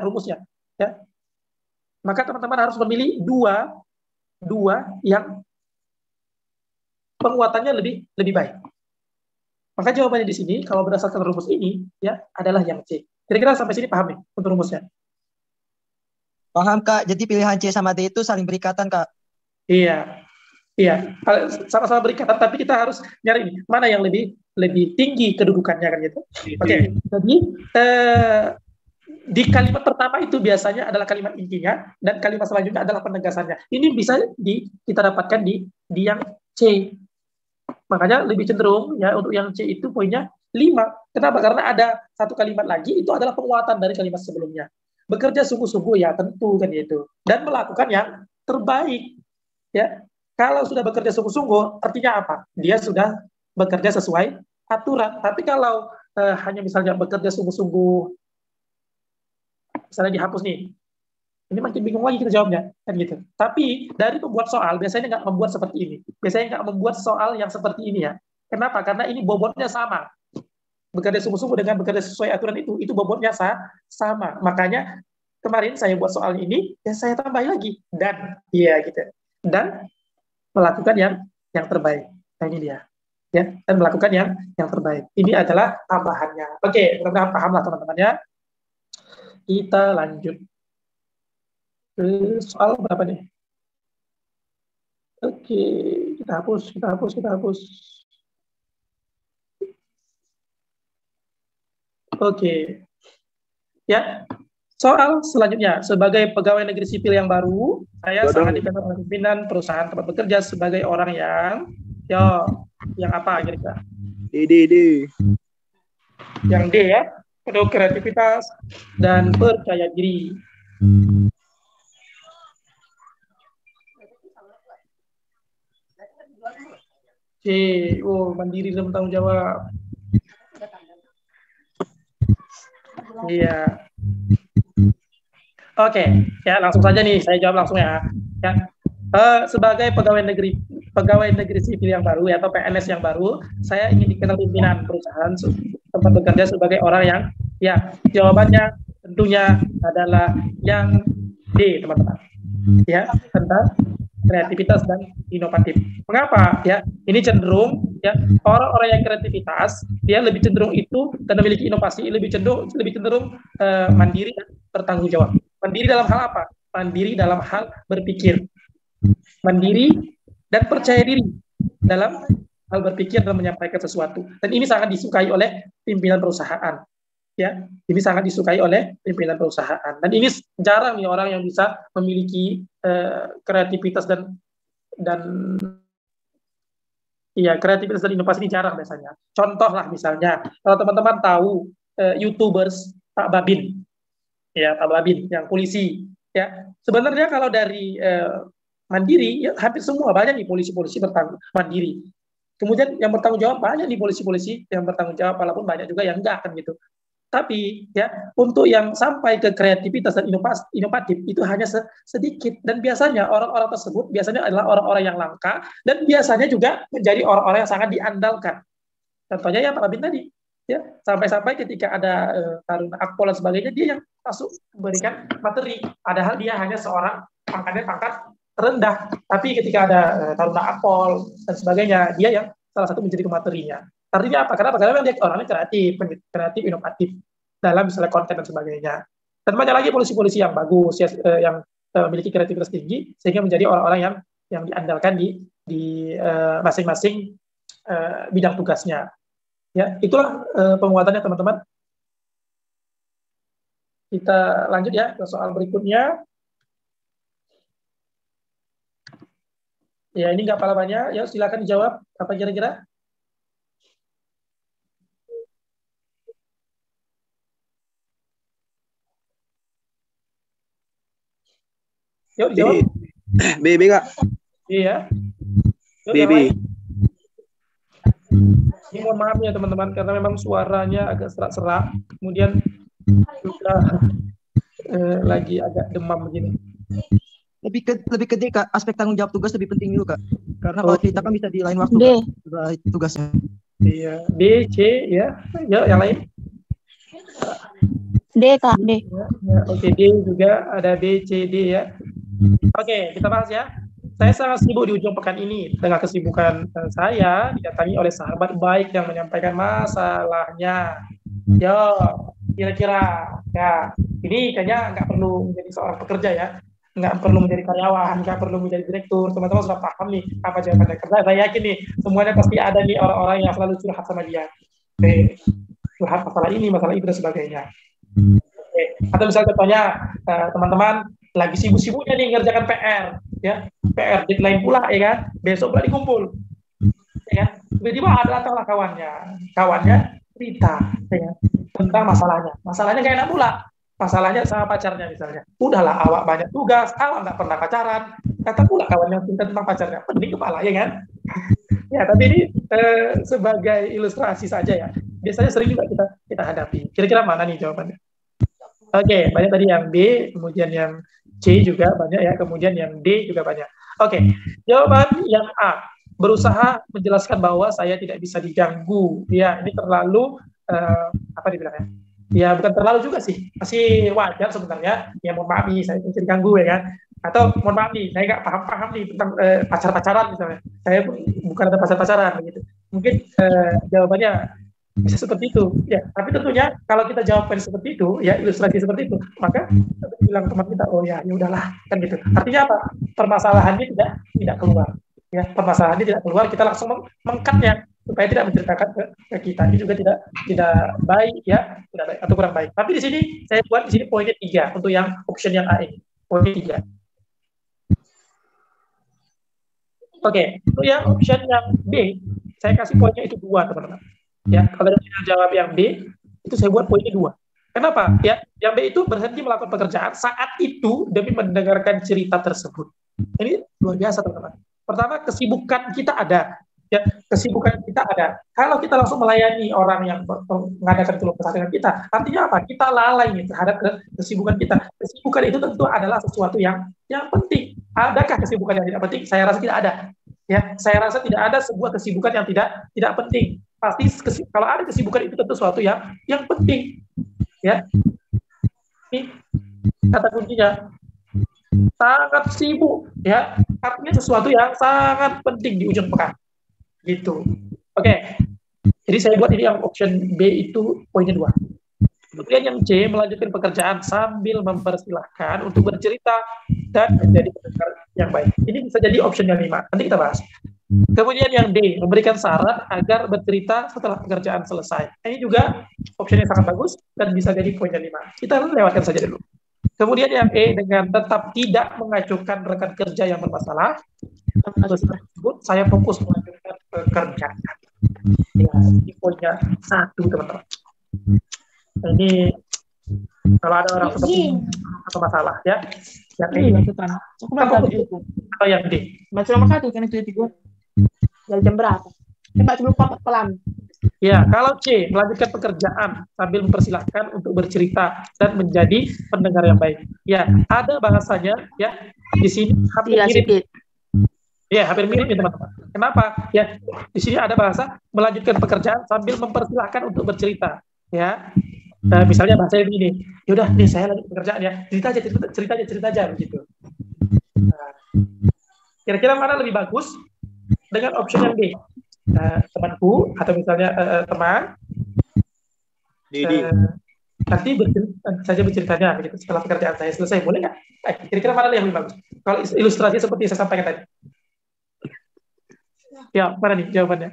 ya. Maka teman-teman harus memilih dua yang penguatannya lebih baik. Maka jawabannya di sini kalau berdasarkan rumus ini ya adalah yang C. Kira-kira sampai sini paham ya untuk rumusnya? Paham Kak, jadi pilihan C sama D itu saling berikatan Kak. Iya, sama-sama berikatan, tapi kita harus nyari ini mana yang lebih tinggi kedudukannya kan gitu. Oke. Jadi di kalimat pertama itu biasanya adalah kalimat intinya dan kalimat selanjutnya adalah penegasannya. Ini bisa kita dapatkan di yang C. Makanya lebih cenderung ya untuk yang C itu poinnya 5. Kenapa? Karena ada satu kalimat lagi itu adalah penguatan dari kalimat sebelumnya. Bekerja sungguh-sungguh ya tentu kan itu dan melakukan yang terbaik ya. Kalau sudah bekerja sungguh-sungguh artinya apa? Dia sudah bekerja sesuai aturan. Tapi kalau hanya misalnya bekerja sungguh-sungguh misalnya dihapus nih, ini makin bingung lagi kita jawabnya kan gitu. Tapi dari pembuat soal biasanya nggak membuat seperti ini. Biasanya nggak membuat soal yang seperti ini ya. Kenapa? Karena ini bobotnya sama. Bekerja sungguh-sungguh dengan bekerja sesuai aturan itu bobotnya sama. Makanya kemarin saya buat soal ini, ya saya tambahin lagi dan iya gitu. Dan melakukan yang terbaik. Nah ini dia. Ya, dan melakukan yang terbaik. Ini adalah tambahannya. Oke, mudah-mudahan paham lah teman-teman ya. Kita lanjut ke soal berapa nih? Oke, kita hapus. Oke. Ya. Soal selanjutnya, sebagai pegawai negeri sipil yang baru, saya sangat dikenal oleh pimpinan perusahaan tempat bekerja sebagai orang yang apa kira-kira? D. Yang D ya, penuh kreativitas dan percaya diri. C, mandiri dalam tanggung jawab. Iya. Oke, ya langsung saja nih saya jawab langsung ya. Sebagai pegawai negeri sipil yang baru atau PNS yang baru, saya ingin dikenal pimpinan perusahaan tempat bekerja sebagai orang yang, ya, jawabannya tentunya adalah yang D, teman-teman. Ya, tentang kreativitas dan inovatif. Mengapa? Ya, ini cenderung, ya, orang-orang yang kreativitas dia lebih cenderung itu dan memiliki inovasi lebih cenderung mandiri dan bertanggung jawab. Mandiri dalam hal apa? Mandiri dalam hal berpikir, mandiri dan percaya diri dalam hal berpikir dan menyampaikan sesuatu. Dan ini sangat disukai oleh pimpinan perusahaan. Ya, ini sangat disukai oleh pimpinan perusahaan. Dan ini jarang nih orang yang bisa memiliki kreativitas dan ya, kreativitas dan inovasi ini jarang biasanya. Contoh lah misalnya, kalau teman-teman tahu YouTubers Pak Babin, ya, Pak Babin yang polisi, ya. Sebenarnya kalau dari mandiri, ya, hampir semua banyak nih polisi-polisi mandiri. Kemudian yang bertanggung jawab banyak nih polisi-polisi yang bertanggung jawab, walaupun banyak juga yang enggak kan gitu. Tapi ya, untuk yang sampai ke kreativitas dan inovatif itu hanya sedikit, dan biasanya orang-orang tersebut biasanya adalah orang-orang yang langka dan biasanya juga menjadi orang-orang yang sangat diandalkan. Contohnya yang Pak Babin tadi, ya, sampai-sampai ketika ada taruna akpol dan sebagainya, dia yang masuk memberikan materi, padahal dia hanya seorang pangkat rendah, tapi ketika ada taruna akpol dan sebagainya, dia yang salah satu menjadi materinya. Artinya apa? Karena dia orangnya kreatif, inovatif dalam misalnya konten dan sebagainya. Dan banyak lagi polisi-polisi yang bagus, ya, yang memiliki kreativitas tinggi, sehingga menjadi orang-orang yang diandalkan di masing-masing bidang tugasnya. Ya, itulah penguatannya, teman-teman. Kita lanjut ya ke soal berikutnya. Ya, ini nggak pala banyak. Ya, silakan dijawab. Apa kira-kira? Yuk, dijawab. B, Kak. Iya. B. Ini mohon maaf ya teman-teman, karena memang suaranya agak serak-serak. Kemudian juga lagi agak demam begini. Lebih ke D, Kak. Aspek tanggung jawab tugas lebih penting dulu, Kak. Karena kalau kita kan bisa di lain waktu, Kak, tugasnya. Iya. B, C, ya. Ya, yang lain. D, Kak, D. Ya, oke, D juga ada B, C, D ya. Oke, kita bahas ya. Saya sangat sibuk di ujung pekan ini. Dengan kesibukan saya didatangi oleh sahabat baik yang menyampaikan masalahnya. Yo, kira-kira ya, ini kayaknya nggak perlu menjadi seorang pekerja ya, nggak perlu menjadi karyawan, nggak perlu menjadi direktur. Teman-teman sudah paham nih apa jawabannya. Karena saya yakin nih semuanya pasti ada nih orang-orang yang selalu curhat sama dia. Oke, curhat masalah ini, masalah itu dan sebagainya. Oke. Atau misalnya contohnya teman-teman lagi sibuk-sibuknya nih ngerjakan PR, ya, PR deadline pula, ya kan, besok pula dikumpul, ya kan, tiba-tiba datanglah kawannya cerita, ya kan, tentang masalahnya gak enak pula, masalahnya sama pacarnya misalnya, udahlah awak banyak tugas, awak nggak pernah pacaran, kata pula kawannya cerita tentang pacarnya, pening kepala, ya kan. Ya, tapi ini sebagai ilustrasi saja ya, biasanya sering juga kita hadapi. Kira-kira mana nih jawabannya? Oke, banyak tadi yang B, kemudian yang C juga banyak ya, kemudian yang D juga banyak. Oke, jawaban yang A, berusaha menjelaskan bahwa saya tidak bisa diganggu. Ya, ini terlalu apa dibilangnya? Ya, bukan terlalu juga sih, masih wajar sebenarnya. Ya, mohon maaf nih, saya tidak diganggu ya kan. Atau mohon maaf nih, saya nggak paham nih tentang pacar-pacaran misalnya. Saya bukan ada pacar-pacaran begitu. Mungkin jawabannya bisa seperti itu, ya. Tapi tentunya kalau kita jawabkan seperti itu, ya, ilustrasi seperti itu, maka bilang teman kita, oh ya, udahlah, kan gitu. Artinya apa? Permasalahannya tidak keluar, ya. Permasalahannya tidak keluar, kita langsung mengcutnya supaya tidak menceritakan ke kita. Ini juga tidak baik, ya, tidak baik atau kurang baik. Tapi di sini saya buat di sini poinnya 3 untuk yang option yang A ini, poinnya 3. Oke, untuk yang option yang B, saya kasih poinnya itu 2, teman-teman. Ya, kalau kita jawab yang B, itu saya buat poinnya 2. Kenapa? Ya, yang B itu berhenti melakukan pekerjaan saat itu demi mendengarkan cerita tersebut. Ini luar biasa, teman-teman. Pertama, kesibukan kita ada. Ya, kesibukan kita ada. Kalau kita langsung melayani orang yang mengadakan keluh kesah dengan kita, artinya apa? Kita lalai nih terhadap kesibukan kita. Kesibukan itu tentu adalah sesuatu yang penting. Adakah kesibukan yang tidak penting? Saya rasa tidak ada. Ya, saya rasa tidak ada sebuah kesibukan yang tidak penting. Pasti kalau ada kesibukan itu tentu sesuatu yang penting. Ya, ini kata kuncinya. Sangat sibuk, ya, artinya sesuatu yang sangat penting di ujung pekan. Gitu. Oke. Jadi saya buat ini yang option B itu poinnya 2. Kemudian yang C, melanjutkan pekerjaan sambil mempersilahkan untuk bercerita dan menjadi pendengar yang baik. Ini bisa jadi option yang 5. Nanti kita bahas. Kemudian yang D, memberikan saran agar bercerita setelah pekerjaan selesai. Ini juga option yang sangat bagus dan bisa jadi poin yang 5. Kita lewatkan saja dulu. Kemudian yang E, dengan tetap tidak mengacuhkan rekan kerja yang bermasalah. Tersebut saya fokus melanjutkan pekerjaan. Ya, ini poinnya 1, teman-teman. Ini kalau ada orang seperti atau masalah, ya. Yang E, atau yang D. Masih nomor 1 kan itu gue. Dari jam berapa? Coba sebelum pelan. Ya, kalau C, melanjutkan pekerjaan sambil mempersilahkan untuk bercerita dan menjadi pendengar yang baik. Ya, ada bahasanya, ya, di sini hampir mirip. Ya, hampir mirip ya teman-teman. Kenapa? Ya, di sini ada bahasa melanjutkan pekerjaan sambil mempersilahkan untuk bercerita. Ya, misalnya bahasanya begini. Yaudah, nih saya lanjut pekerjaan ya. Cerita aja begitu. Nah, kira-kira mana lebih bagus dengan option yang D? Temanku atau misalnya teman nanti saja berceritanya begitu setelah pekerjaan saya selesai, boleh nggak? Kira-kira mana yang lebih bagus? Kalau ilustrasi seperti saya sampaikan tadi, ya mana nih jawabannya?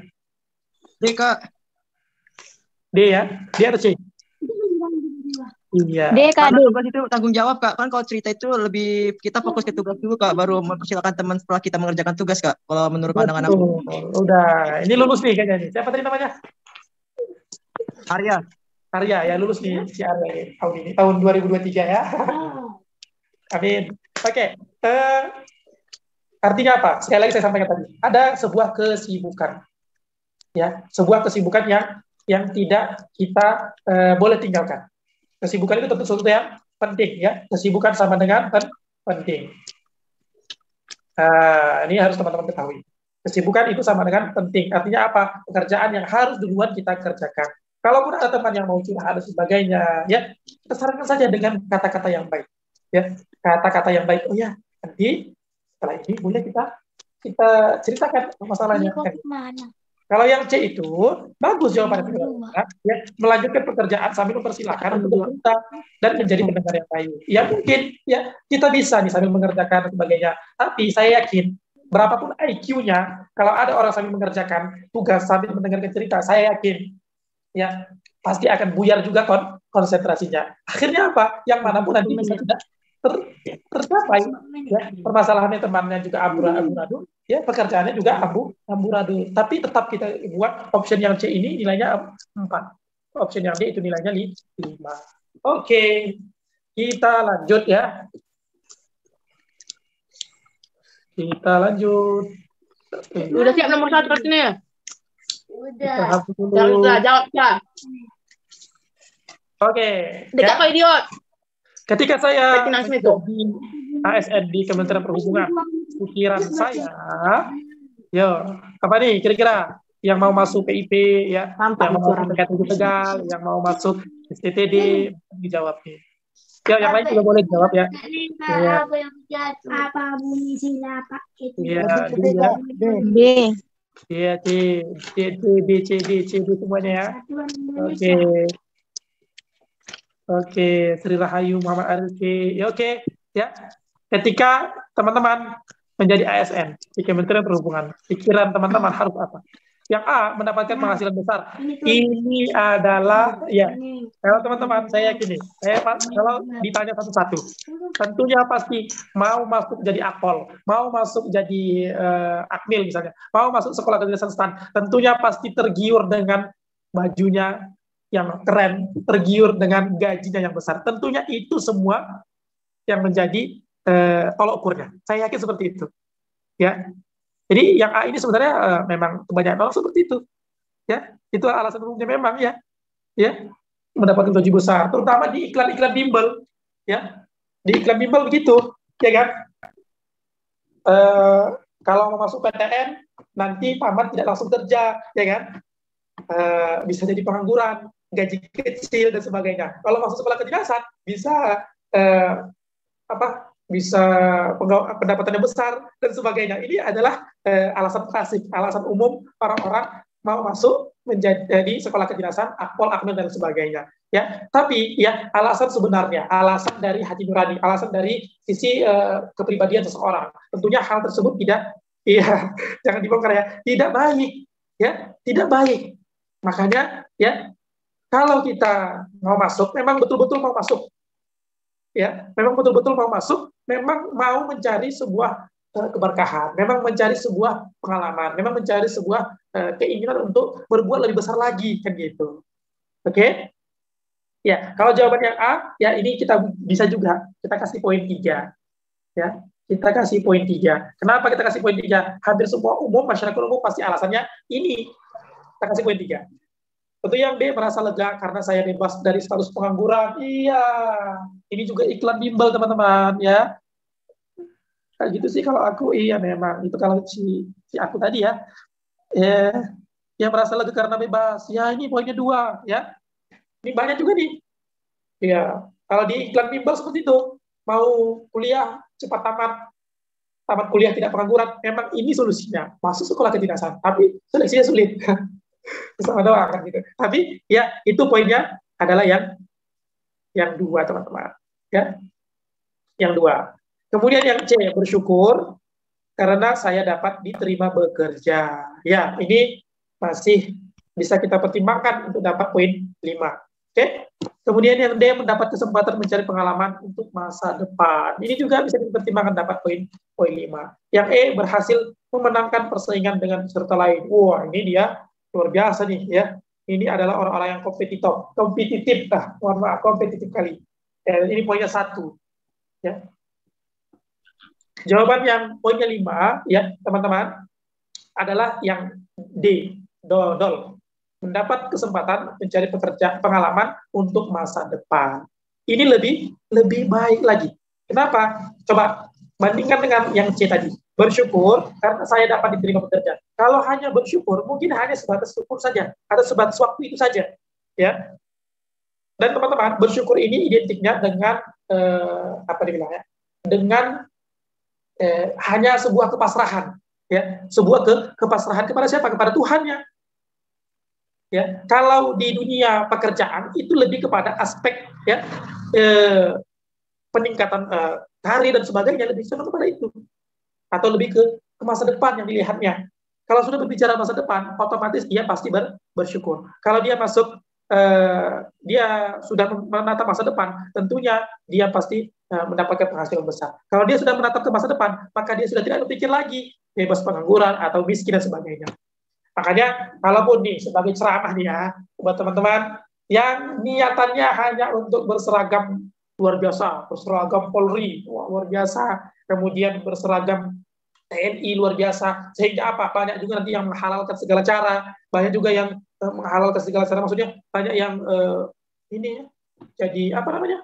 D, Kak. D ya, D atau C? Iya. D, Kak. Karena tugas itu tanggung jawab, Kak. Kan kalau cerita itu lebih kita fokus ke tugas dulu, Kak. Baru mempersilakan teman setelah kita mengerjakan tugas, Kak. Kalau menurut pandangan aku. Udah, ini lulus nih kayaknya nih. Siapa tadi namanya? Arya ya, lulus nih si Arya tahun 2023 ya. Amin. Oke. Artinya apa? Sekali lagi saya sampaikan tadi. Ada sebuah kesibukan. Ya, sebuah kesibukan yang tidak kita boleh tinggalkan. Kesibukan itu tentu sesuatu yang penting, ya. Kesibukan sama dengan penting. Ini harus teman-teman ketahui. Kesibukan itu sama dengan penting. Artinya apa? Pekerjaan yang harus duluan kita kerjakan. Kalaupun ada teman yang mau curhat dan sebagainya, ya kita sarankan saja dengan kata-kata yang baik. Ya, kata-kata yang baik. Oh ya, nanti setelah ini boleh kita ceritakan masalahnya. Kalau yang C itu bagus jawabannya, ya, melanjutkan pekerjaan sambil mempersilahkan untuk bercerita dan menjadi pendengar yang baik. Ya mungkin ya kita bisa nih sambil mengerjakan dan sebagainya. Tapi saya yakin berapapun IQ-nya, kalau ada orang sambil mengerjakan tugas sambil mendengarkan cerita, saya yakin ya pasti akan buyar juga konsentrasinya. Akhirnya apa? Yang manapun nanti bisa tidak tercapai. Ya, permasalahannya temannya juga amburadul, ya pekerjaannya juga amburadul. Tapi tetap kita buat option yang C ini nilainya 4. Option yang D itu nilainya 5. Oke, kita lanjut ya. Kita lanjut. Udah siap nomor 1 artinya ya? Udah. Jawab ya. Oke. Dekat kok idiot. Ketika saya menjadi ASN di Kementerian Perhubungan, pikiran saya, apa nih kira-kira yang mau masuk PIP, ya, yang mau masuk PKTG Tegal, yang mau masuk STTD, dijawab nih. Ya, yang lain juga boleh jawab ya. Apa bunyi sila Pak? Iya, B. Iya, B, C, D semuanya ya. Oke, Sri Rahayu, Muhammad Arifin. Ya, oke. Ya. Ketika teman-teman menjadi ASN di Kementerian Perhubungan, pikiran teman-teman harus apa? Yang A, mendapatkan penghasilan besar. Ini adalah, ya, kalau teman-teman, saya yakin nih, kalau ditanya satu-satu, tentunya pasti mau masuk jadi akpol, mau masuk jadi akmil misalnya, mau masuk sekolah kedinasan stan, tentunya pasti tergiur dengan bajunya yang keren, tergiur dengan gajinya yang besar. Tentunya itu semua yang menjadi tolok ukurnya. Saya yakin seperti itu. Ya. Jadi yang A ini sebenarnya memang kebanyakan orang seperti itu. Ya, itu alasan umumnya memang ya. Ya, mendapatkan gaji besar, terutama di iklan-iklan bimbel. Ya. Di iklan bimbel begitu, ya kan? eh, kalau mau masuk PTN nanti paman tidak langsung kerja, ya kan? Bisa jadi pengangguran, gaji kecil dan sebagainya. Kalau masuk sekolah kedinasan bisa bisa pendapatannya besar dan sebagainya. Ini adalah alasan klasik, alasan umum orang-orang mau masuk menjadi sekolah kedinasan, akpol, akmil dan sebagainya. Ya, tapi ya alasan sebenarnya, alasan dari hati nurani, alasan dari sisi kepribadian seseorang. Tentunya hal tersebut tidak, ya jangan dibongkar ya, tidak baik, ya tidak baik. Makanya ya kalau kita mau masuk, memang betul-betul mau masuk, ya memang betul-betul mau masuk, memang mau mencari sebuah keberkahan, memang mencari sebuah pengalaman, memang mencari sebuah keinginan untuk berbuat lebih besar lagi, kan gitu. Oke? Ya, kalau jawabannya A, ya ini kita bisa juga, kita kasih poin 3. Ya, kita kasih poin 3. Kenapa kita kasih poin 3? Hampir semua umum, masyarakat umum pasti alasannya ini. Kita kasih poin 3. Tentu yang B merasa lega karena saya bebas dari status pengangguran. Iya, ini juga iklan bimbel teman-teman ya. Kayak gitu sih kalau aku, iya memang. Itu kalau si aku tadi ya. Yang merasa lega karena bebas. Ya ini poinnya 2 ya. Ini banyak juga nih. Ya, kalau di iklan bimbel seperti itu, mau kuliah cepat tamat kuliah tidak pengangguran, memang ini solusinya. Masuk sekolah kedinasan, tapi seleksinya sulit. Sama doang kan gitu. Tapi ya itu poinnya adalah yang 2 teman-teman. Ya, yang 2. Kemudian yang C, bersyukur karena saya dapat diterima bekerja. Ya, ini masih bisa kita pertimbangkan untuk dapat poin 5. Oke. Kemudian yang D, mendapat kesempatan mencari pengalaman untuk masa depan. Ini juga bisa dipertimbangkan dapat poin 5. Yang E, berhasil memenangkan persaingan dengan peserta lain. Wah, ini dia luar biasa nih ya. Ini adalah orang-orang yang kompetitif. Mohon maaf, kompetitif kali. Ini poinnya 1. Ya. Jawaban yang poinnya 5 ya, teman-teman, adalah yang D, dodol. Mendapat kesempatan mencari pengalaman untuk masa depan. Ini lebih baik lagi. Kenapa? Coba bandingkan dengan yang C tadi. Bersyukur karena saya dapat diterima bekerja. Kalau hanya bersyukur, mungkin hanya sebatas syukur saja, atau sebatas waktu itu saja. Ya. Dan teman-teman, bersyukur ini identiknya dengan dengan hanya sebuah kepasrahan. Ya, sebuah kepasrahan kepada siapa? Kepada Tuhannya. Ya, kalau di dunia pekerjaan itu lebih kepada aspek ya peningkatan karir dan sebagainya, lebih cenderung kepada itu, atau lebih ke masa depan yang dilihatnya. Kalau sudah berbicara masa depan, otomatis dia pasti bersyukur. Kalau dia masuk dia sudah menatap masa depan, tentunya dia pasti mendapatkan penghasilan besar. Kalau dia sudah menatap ke masa depan, maka dia sudah tidak berpikir lagi bebas pengangguran atau miskin dan sebagainya. Makanya, kalaupun nih sebagai ceramah nih ya, buat teman-teman yang niatannya hanya untuk berseragam luar biasa, berseragam Polri luar biasa, kemudian berseragam TNI luar biasa, sehingga apa? Banyak juga nanti yang menghalalkan segala cara, banyak juga yang menghalalkan segala cara, maksudnya banyak yang ini jadi apa namanya?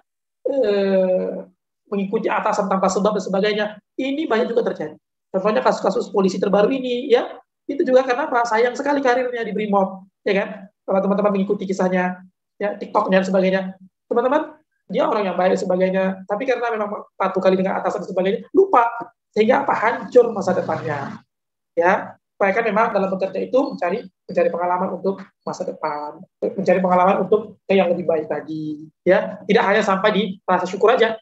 Mengikuti atasan tanpa sebab dan sebagainya. Ini banyak juga terjadi. Contohnya kasus-kasus polisi terbaru ini ya. Itu juga karena apa? Sayang sekali karirnya di Brimob, ya kan? Kalau teman-teman mengikuti kisahnya, ya TikToknya dan sebagainya, teman-teman, dia orang yang baik dan sebagainya, tapi karena memang patuh kali dengan atasan dan sebagainya, lupa, sehingga apa? Hancur masa depannya, ya. Mereka memang dalam bekerja itu mencari pengalaman untuk masa depan, mencari pengalaman untuk yang lebih baik lagi, ya. Tidak hanya sampai di rasa syukur aja.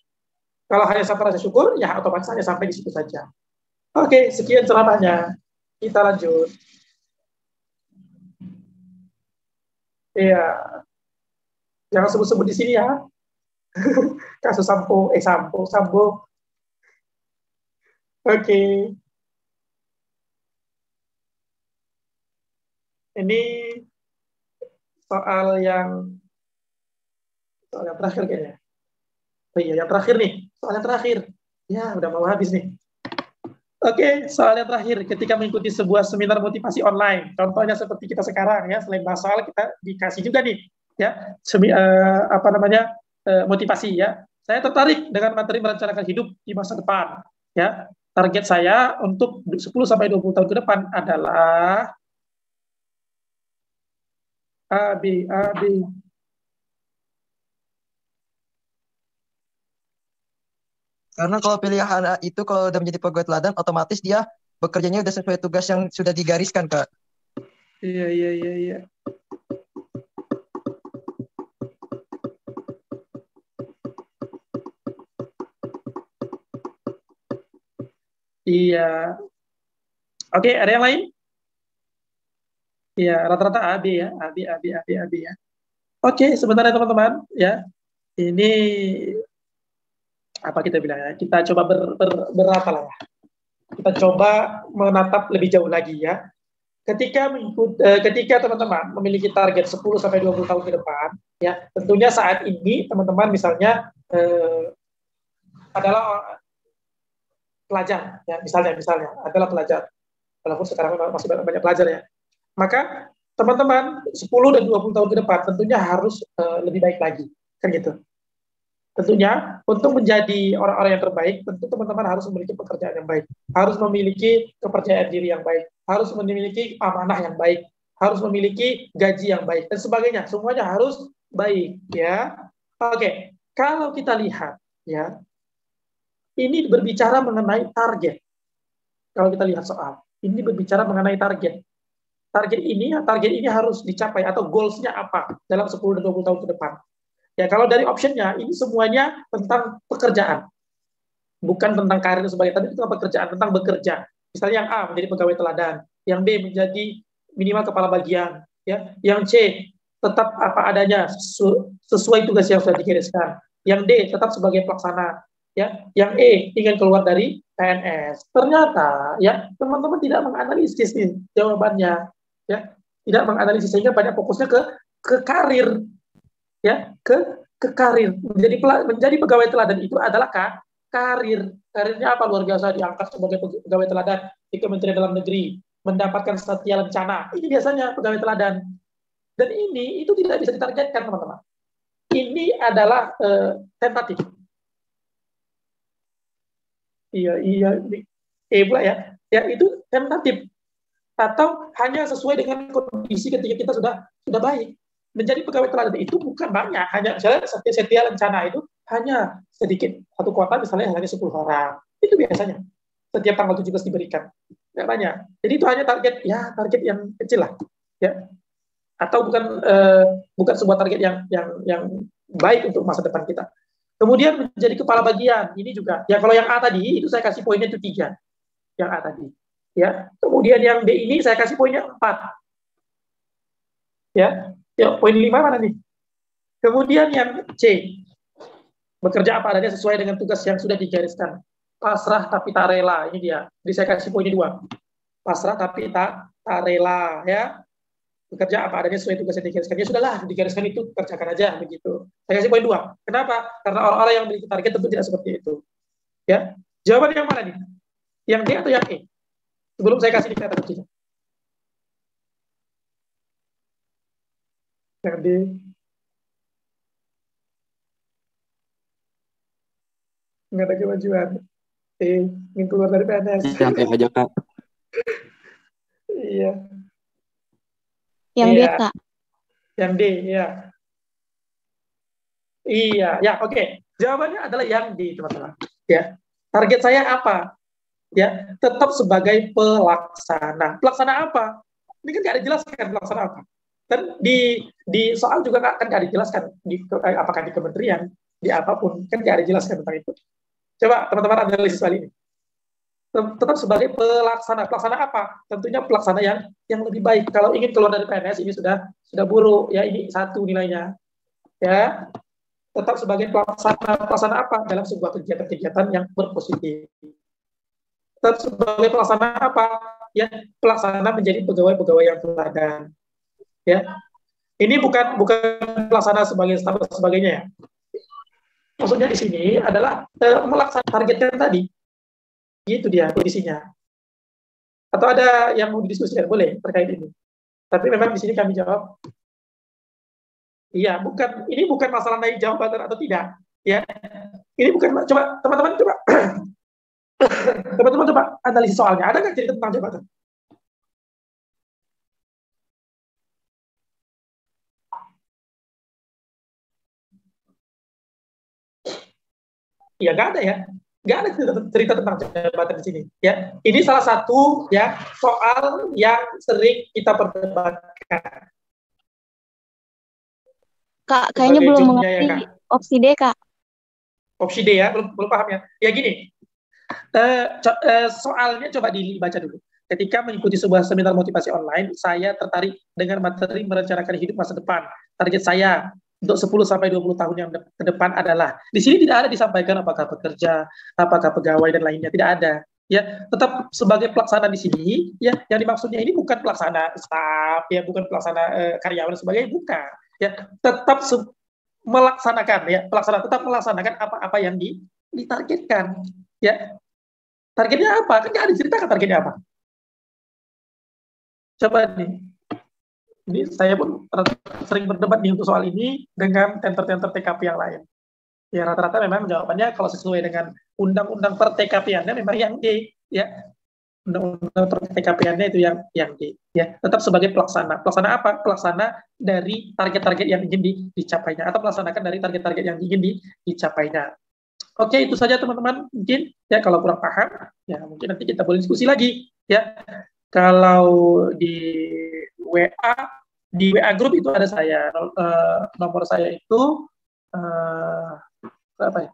Kalau hanya sampai rasa syukur, ya otomatis hanya sampai di situ saja. Oke, sekian ceramahnya. Kita lanjut. Iya. Jangan sebut-sebut di sini ya. Kasus Sambo. Oke. Ini soal yang terakhir kayaknya. Oh iya, yang terakhir nih. Soal yang terakhir. Ya, udah mau habis nih. Oke, soal yang terakhir, ketika mengikuti sebuah seminar motivasi online, contohnya seperti kita sekarang ya, selain bahas soal kita dikasih juga nih, ya, motivasi ya. Saya tertarik dengan materi merencanakan hidup di masa depan, ya. target saya untuk 10 sampai 20 tahun ke depan adalah A, B, A, B. Karena kalau pilihan A itu kalau udah menjadi pegawai teladan, otomatis dia bekerjanya udah sesuai tugas yang sudah digariskan, Kak. Iya, iya, iya, iya. Iya. Oke, ada yang lain? Iya, rata-rata AB ya, AB, AB, AB, AB ya. Oke, sebentar ya teman-teman, ya. Ini apa kita bilang ya? Kita coba berapa lah ya? Kita coba menatap lebih jauh lagi ya. Ketika teman-teman memiliki target 10 sampai 20 tahun ke depan, ya, tentunya saat ini teman-teman misalnya adalah pelajar, ya, misalnya adalah pelajar. Walaupun sekarang masih banyak pelajar ya. Maka teman-teman 10 dan 20 tahun ke depan tentunya harus lebih baik lagi, kan gitu. Tentunya untuk menjadi orang-orang yang terbaik, tentu teman-teman harus memiliki pekerjaan yang baik, harus memiliki kepercayaan diri yang baik, harus memiliki amanah yang baik, harus memiliki gaji yang baik dan sebagainya. Semuanya harus baik, ya. Oke, kalau kita lihat, ya, ini berbicara mengenai target. Kalau kita lihat soal ini berbicara mengenai target. Target ini harus dicapai atau goals-nya apa dalam 10 dan 20 tahun ke depan. Ya, kalau dari optionnya, ini semuanya tentang pekerjaan. Bukan tentang karir sebagai tadi, itu tentang pekerjaan, tentang bekerja. Misalnya yang A menjadi pegawai teladan, yang B menjadi minimal kepala bagian, ya. Yang C tetap apa adanya sesuai tugas yang sudah digariskan. Yang D tetap sebagai pelaksana, ya. Yang E ingin keluar dari PNS. Ternyata, ya, teman-teman tidak menganalisis nih jawabannya, ya. Tidak menganalisis sehingga banyak fokusnya ke karir. Ya, ke karir. Menjadi pegawai teladan itu adalah karir. Karirnya apa? Luar biasa, diangkat sebagai pegawai teladan di Kementerian Dalam Negeri, mendapatkan Satya Lencana. Ini biasanya pegawai teladan. Dan itu tidak bisa ditargetkan, teman-teman. Ini adalah tentatif. Iya, pula ya. Ya, itu tentatif. Atau hanya sesuai dengan kondisi ketika kita sudah baik. Menjadi pegawai teladan itu bukan banyak, hanya misalnya Satya Lencana itu hanya sedikit, satu kota misalnya hanya 10 orang, itu biasanya setiap tanggal 17 diberikan, nggak banyak. Jadi itu hanya target yang kecil lah, ya. Atau bukan sebuah target yang baik untuk masa depan kita. Kemudian menjadi kepala bagian, ini juga, ya kalau yang A tadi itu saya kasih poinnya itu 3, yang A tadi, ya. Kemudian yang B ini saya kasih poinnya 4, ya. Ya, poin 5 mana nih? Kemudian yang C, bekerja apa adanya sesuai dengan tugas yang sudah digariskan. Pasrah tapi tak rela, ini dia. Jadi saya kasih poinnya 2. Pasrah tapi tak rela, ya. Bekerja apa adanya sesuai tugas yang digariskan. Ya sudahlah, digariskan itu kerjakan aja begitu. Saya kasih poin 2. Kenapa? Karena orang-orang yang memiliki target tentu tidak seperti itu. Ya. Jawaban yang mana nih? Yang D atau yang E? Sebelum saya kasih di kata kuncinya. Yang D. Nggak ada kemajuan. Ingin keluar dari PNS. Yang E aja, Kak. Iya. Yang D, Kak. Yang D, ya. Iya, ya, oke. Jawabannya adalah yang D, teman-teman. Ya. Target saya apa? Ya, tetap sebagai pelaksana. Pelaksana apa? Ini kan nggak dijelaskan pelaksana apa. Dan di soal juga kan nggak dijelaskan apakah di kementerian, di apapun, kan nggak dijelaskan tentang itu. Coba teman-teman analisis kali ini. Tetap sebagai pelaksana. Pelaksana apa? Tentunya pelaksana yang lebih baik. Kalau ingin keluar dari PNS ini sudah buruk, ya ini 1 nilainya. Ya. Tetap sebagai pelaksana apa? Dalam sebuah kegiatan-kegiatan yang berpositif. Tetap sebagai pelaksana apa? Ya, pelaksana menjadi pegawai-pegawai yang teladan. Ya, ini bukan pelaksana sebagai status sebagainya ya. Maksudnya di sini adalah melaksanakan targetnya tadi. Gitu dia kondisinya. Atau ada yang mau didiskusikan boleh terkait ini. Tapi memang di sini kami jawab, iya, ini bukan masalah naik jabatan atau tidak. Ya, ini bukan. Coba teman-teman coba Teman-teman coba analisis soalnya. Ada nggak cerita tentang jabatan? Ya nggak ada ya. Nggak ada cerita tentang jabatan di sini. Ya, ini salah satu ya soal yang sering kita perdebatkan. Kak, kayaknya Sebagai belum jobnya ya, mengerti Kak. opsi D, Kak. Opsi D ya, belum paham ya. Ya gini, soalnya coba dibaca dulu. Ketika mengikuti sebuah seminar motivasi online, saya tertarik dengan materi merencanakan hidup masa depan. Target saya untuk 10-20 tahun yang ke depan adalah, di sini tidak ada disampaikan apakah bekerja, apakah pegawai dan lainnya, tidak ada. Ya, tetap sebagai pelaksana di sini, ya, yang dimaksudnya ini bukan pelaksana staf, ya, bukan pelaksana karyawan dan sebagainya, bukan. Ya, tetap melaksanakan, ya, pelaksana tetap melaksanakan apa-apa yang ditargetkan. Ya, targetnya apa? Kan nggak ada ceritakan targetnya apa. Coba nih, ini saya pun sering berdebat nih untuk soal ini dengan tenter-tenter TKP yang lain. Ya rata-rata memang jawabannya kalau sesuai dengan undang-undang per TKP-annya memang yang D, ya. Undang-undang per TKP-annya itu yang D, ya. Tetap sebagai pelaksana. Pelaksana apa? Pelaksana dari target-target yang ingin dicapainya atau melaksanakan dari target-target yang ingin dicapainya. Oke, itu saja teman-teman. Mungkin ya kalau kurang paham, ya mungkin nanti kita boleh diskusi lagi, ya. Kalau di WA grup itu ada saya, nomor saya itu apa ya?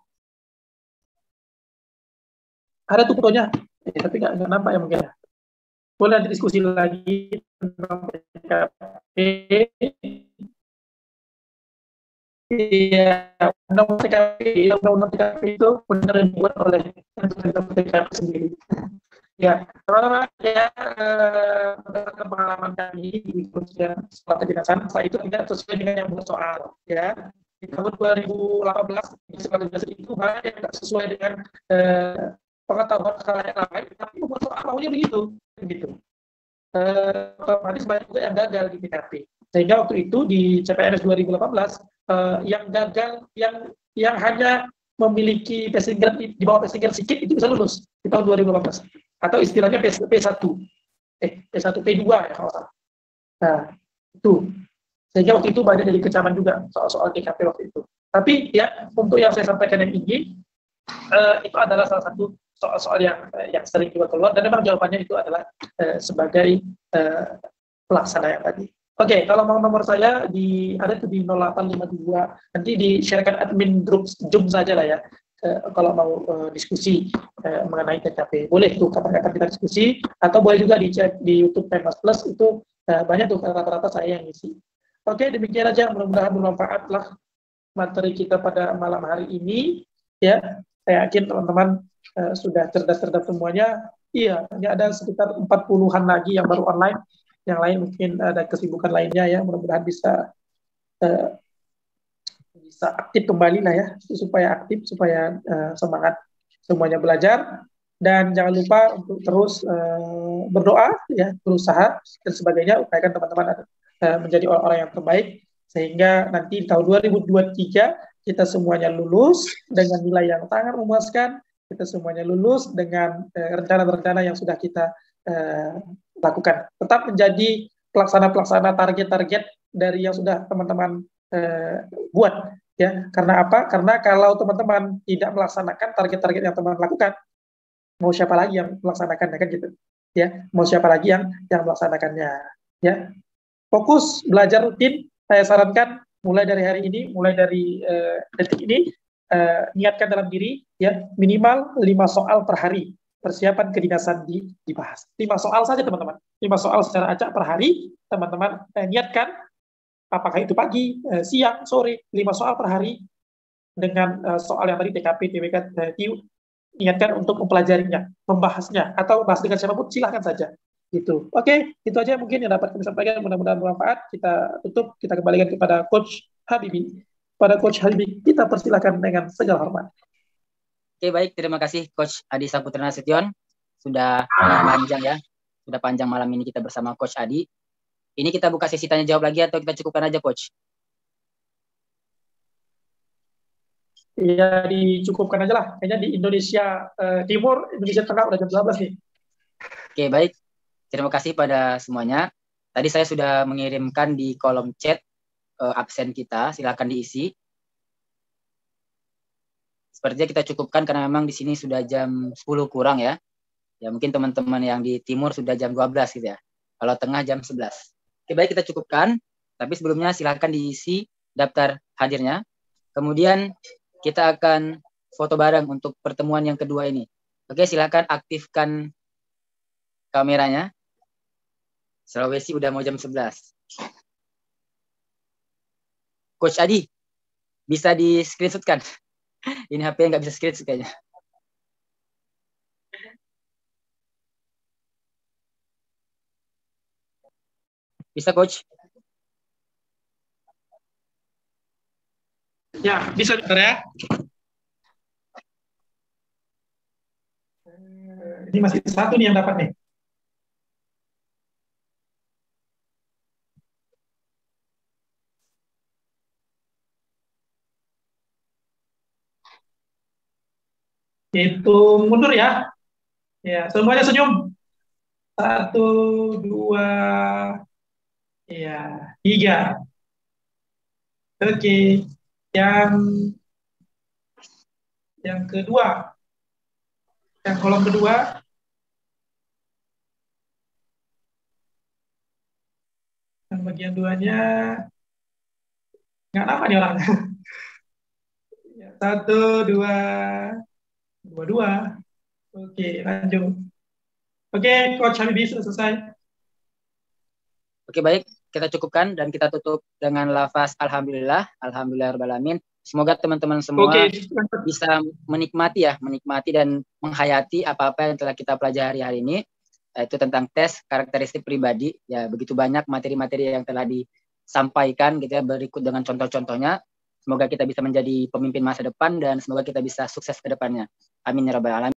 Ada tuh fotonya, tapi nggak nampak ya mungkin ya. Boleh nanti diskusi lagi tentang PKP. Iya, undang-undang TKP itu benar dibuat oleh TKP sendiri. Ya, teman-teman ya, berdasarkan pengalaman kami di Kementerian Sekolah Kedinasan, saya itu tidak sesuai dengan yang bersoal. Ya, di tahun 2018 di sekolah kedinasan itu banyak yang tidak sesuai dengan pengetahuan khalayak lain, tapi membuat soal maunya begitu. Otomatis banyak juga yang gagal di PKP. Sehingga waktu itu di CPNS 2018 yang gagal, yang hanya memiliki passing grade di bawah passing grade sedikit itu bisa lulus di tahun 2018. Atau istilahnya P1, P2 ya kalau salah. Nah, itu. Sehingga waktu itu banyak jadi kecaman juga soal TKP waktu itu. Tapi ya, untuk yang saya sampaikan yang ini, itu adalah salah satu soal-soal yang sering juga keluar, dan memang jawabannya itu adalah sebagai pelaksana yang tadi. Oke, kalau mau nomor saya ada tuh di 0852, nanti di-sharekan admin grup Zoom saja lah ya. Kalau mau diskusi mengenai TKP, boleh tuh kapan-kapan kita diskusi, atau boleh juga dicek di YouTube Pemas Plus, itu banyak tuh rata-rata saya yang isi. Oke, demikian aja, mudah-mudahan bermanfaat lah materi kita pada malam hari ini. Ya, saya yakin teman-teman sudah cerdas-cerdas semuanya. Iya, ini ada sekitar 40-an lagi yang baru online, yang lain mungkin ada kesibukan lainnya ya, mudah-mudahan bisa aktif kembali lah ya, supaya aktif, supaya semangat semuanya belajar, dan jangan lupa untuk terus berdoa ya, berusaha dan sebagainya, upayakan teman-teman menjadi orang-orang yang terbaik, sehingga nanti di tahun 2023 kita semuanya lulus dengan nilai yang sangat memuaskan, kita semuanya lulus dengan rencana-rencana yang sudah kita lakukan. Tetap menjadi pelaksana-pelaksana target-target dari yang sudah teman-teman buat. Ya, karena apa? Karena kalau teman-teman tidak melaksanakan target-target yang teman lakukan, mau siapa lagi yang melaksanakannya kan gitu? Ya, mau siapa lagi yang melaksanakannya? Ya, fokus belajar rutin. Saya sarankan mulai dari hari ini, mulai dari detik ini, niatkan dalam diri ya minimal 5 soal per hari persiapan kedinasan dibahas. 5 soal saja teman-teman. 5 soal secara acak per hari, teman-teman niatkan. Apakah itu pagi, siang, sore, 5 soal per hari dengan soal yang tadi TKP, TWK, TIU, niatkan untuk mempelajarinya, membahasnya, atau bahas dengan siapapun, silahkan saja. Gitu. Oke, itu aja mungkin yang dapat kami sampaikan, mudah-mudahan bermanfaat. Kita tutup, kita kembalikan kepada Coach Habibi. Pada Coach Habibi, kita persilakan dengan segala hormat. Oke, baik. Terima kasih Coach Adi Saputra Nasution. Sudah panjang ya. Sudah panjang malam ini kita bersama Coach Adi. Ini kita buka sesi tanya jawab lagi atau kita cukupkan aja, Coach? Ya dicukupkan aja lah. Kayaknya di Indonesia Timur, Indonesia Tengah udah jam 12 nih. Oke, baik. Terima kasih pada semuanya. Tadi saya sudah mengirimkan di kolom chat absen kita, silakan diisi. Sepertinya kita cukupkan karena memang di sini sudah jam 10 kurang ya. Ya mungkin teman-teman yang di timur sudah jam 12 gitu ya. Kalau tengah jam 11. Oke, baik, kita cukupkan. Tapi sebelumnya silakan diisi daftar hadirnya. Kemudian kita akan foto bareng untuk pertemuan yang kedua ini. Oke, silakan aktifkan kameranya. Sulawesi udah mau jam 11. Coach Adi, bisa di screenshot kan? Ini HP nggak bisa screenshot kayaknya. Bisa, Coach? Ya, bisa bentar ya. Ini masih satu nih yang dapat nih. Hitung mundur ya. Ya, semuanya senyum. 1, 2, ya, 3. Oke. Yang kedua. Yang kolom kedua. Yang bagian duanya. Nggak apa nih orang. 1, 2, 2. Oke, lanjut. Oke, Coach Habibie sudah selesai. Oke, baik, kita cukupkan dan kita tutup dengan lafaz Alhamdulillah, Alhamdulillahirrahmanirrahim. Semoga teman-teman semua bisa menikmati dan menghayati apa-apa yang telah kita pelajari hari ini, yaitu tentang tes karakteristik pribadi. Ya, begitu banyak materi-materi yang telah disampaikan gitu ya, berikut dengan contoh-contohnya. Semoga kita bisa menjadi pemimpin masa depan dan semoga kita bisa sukses ke depannya. Amin ya rabbal alamin.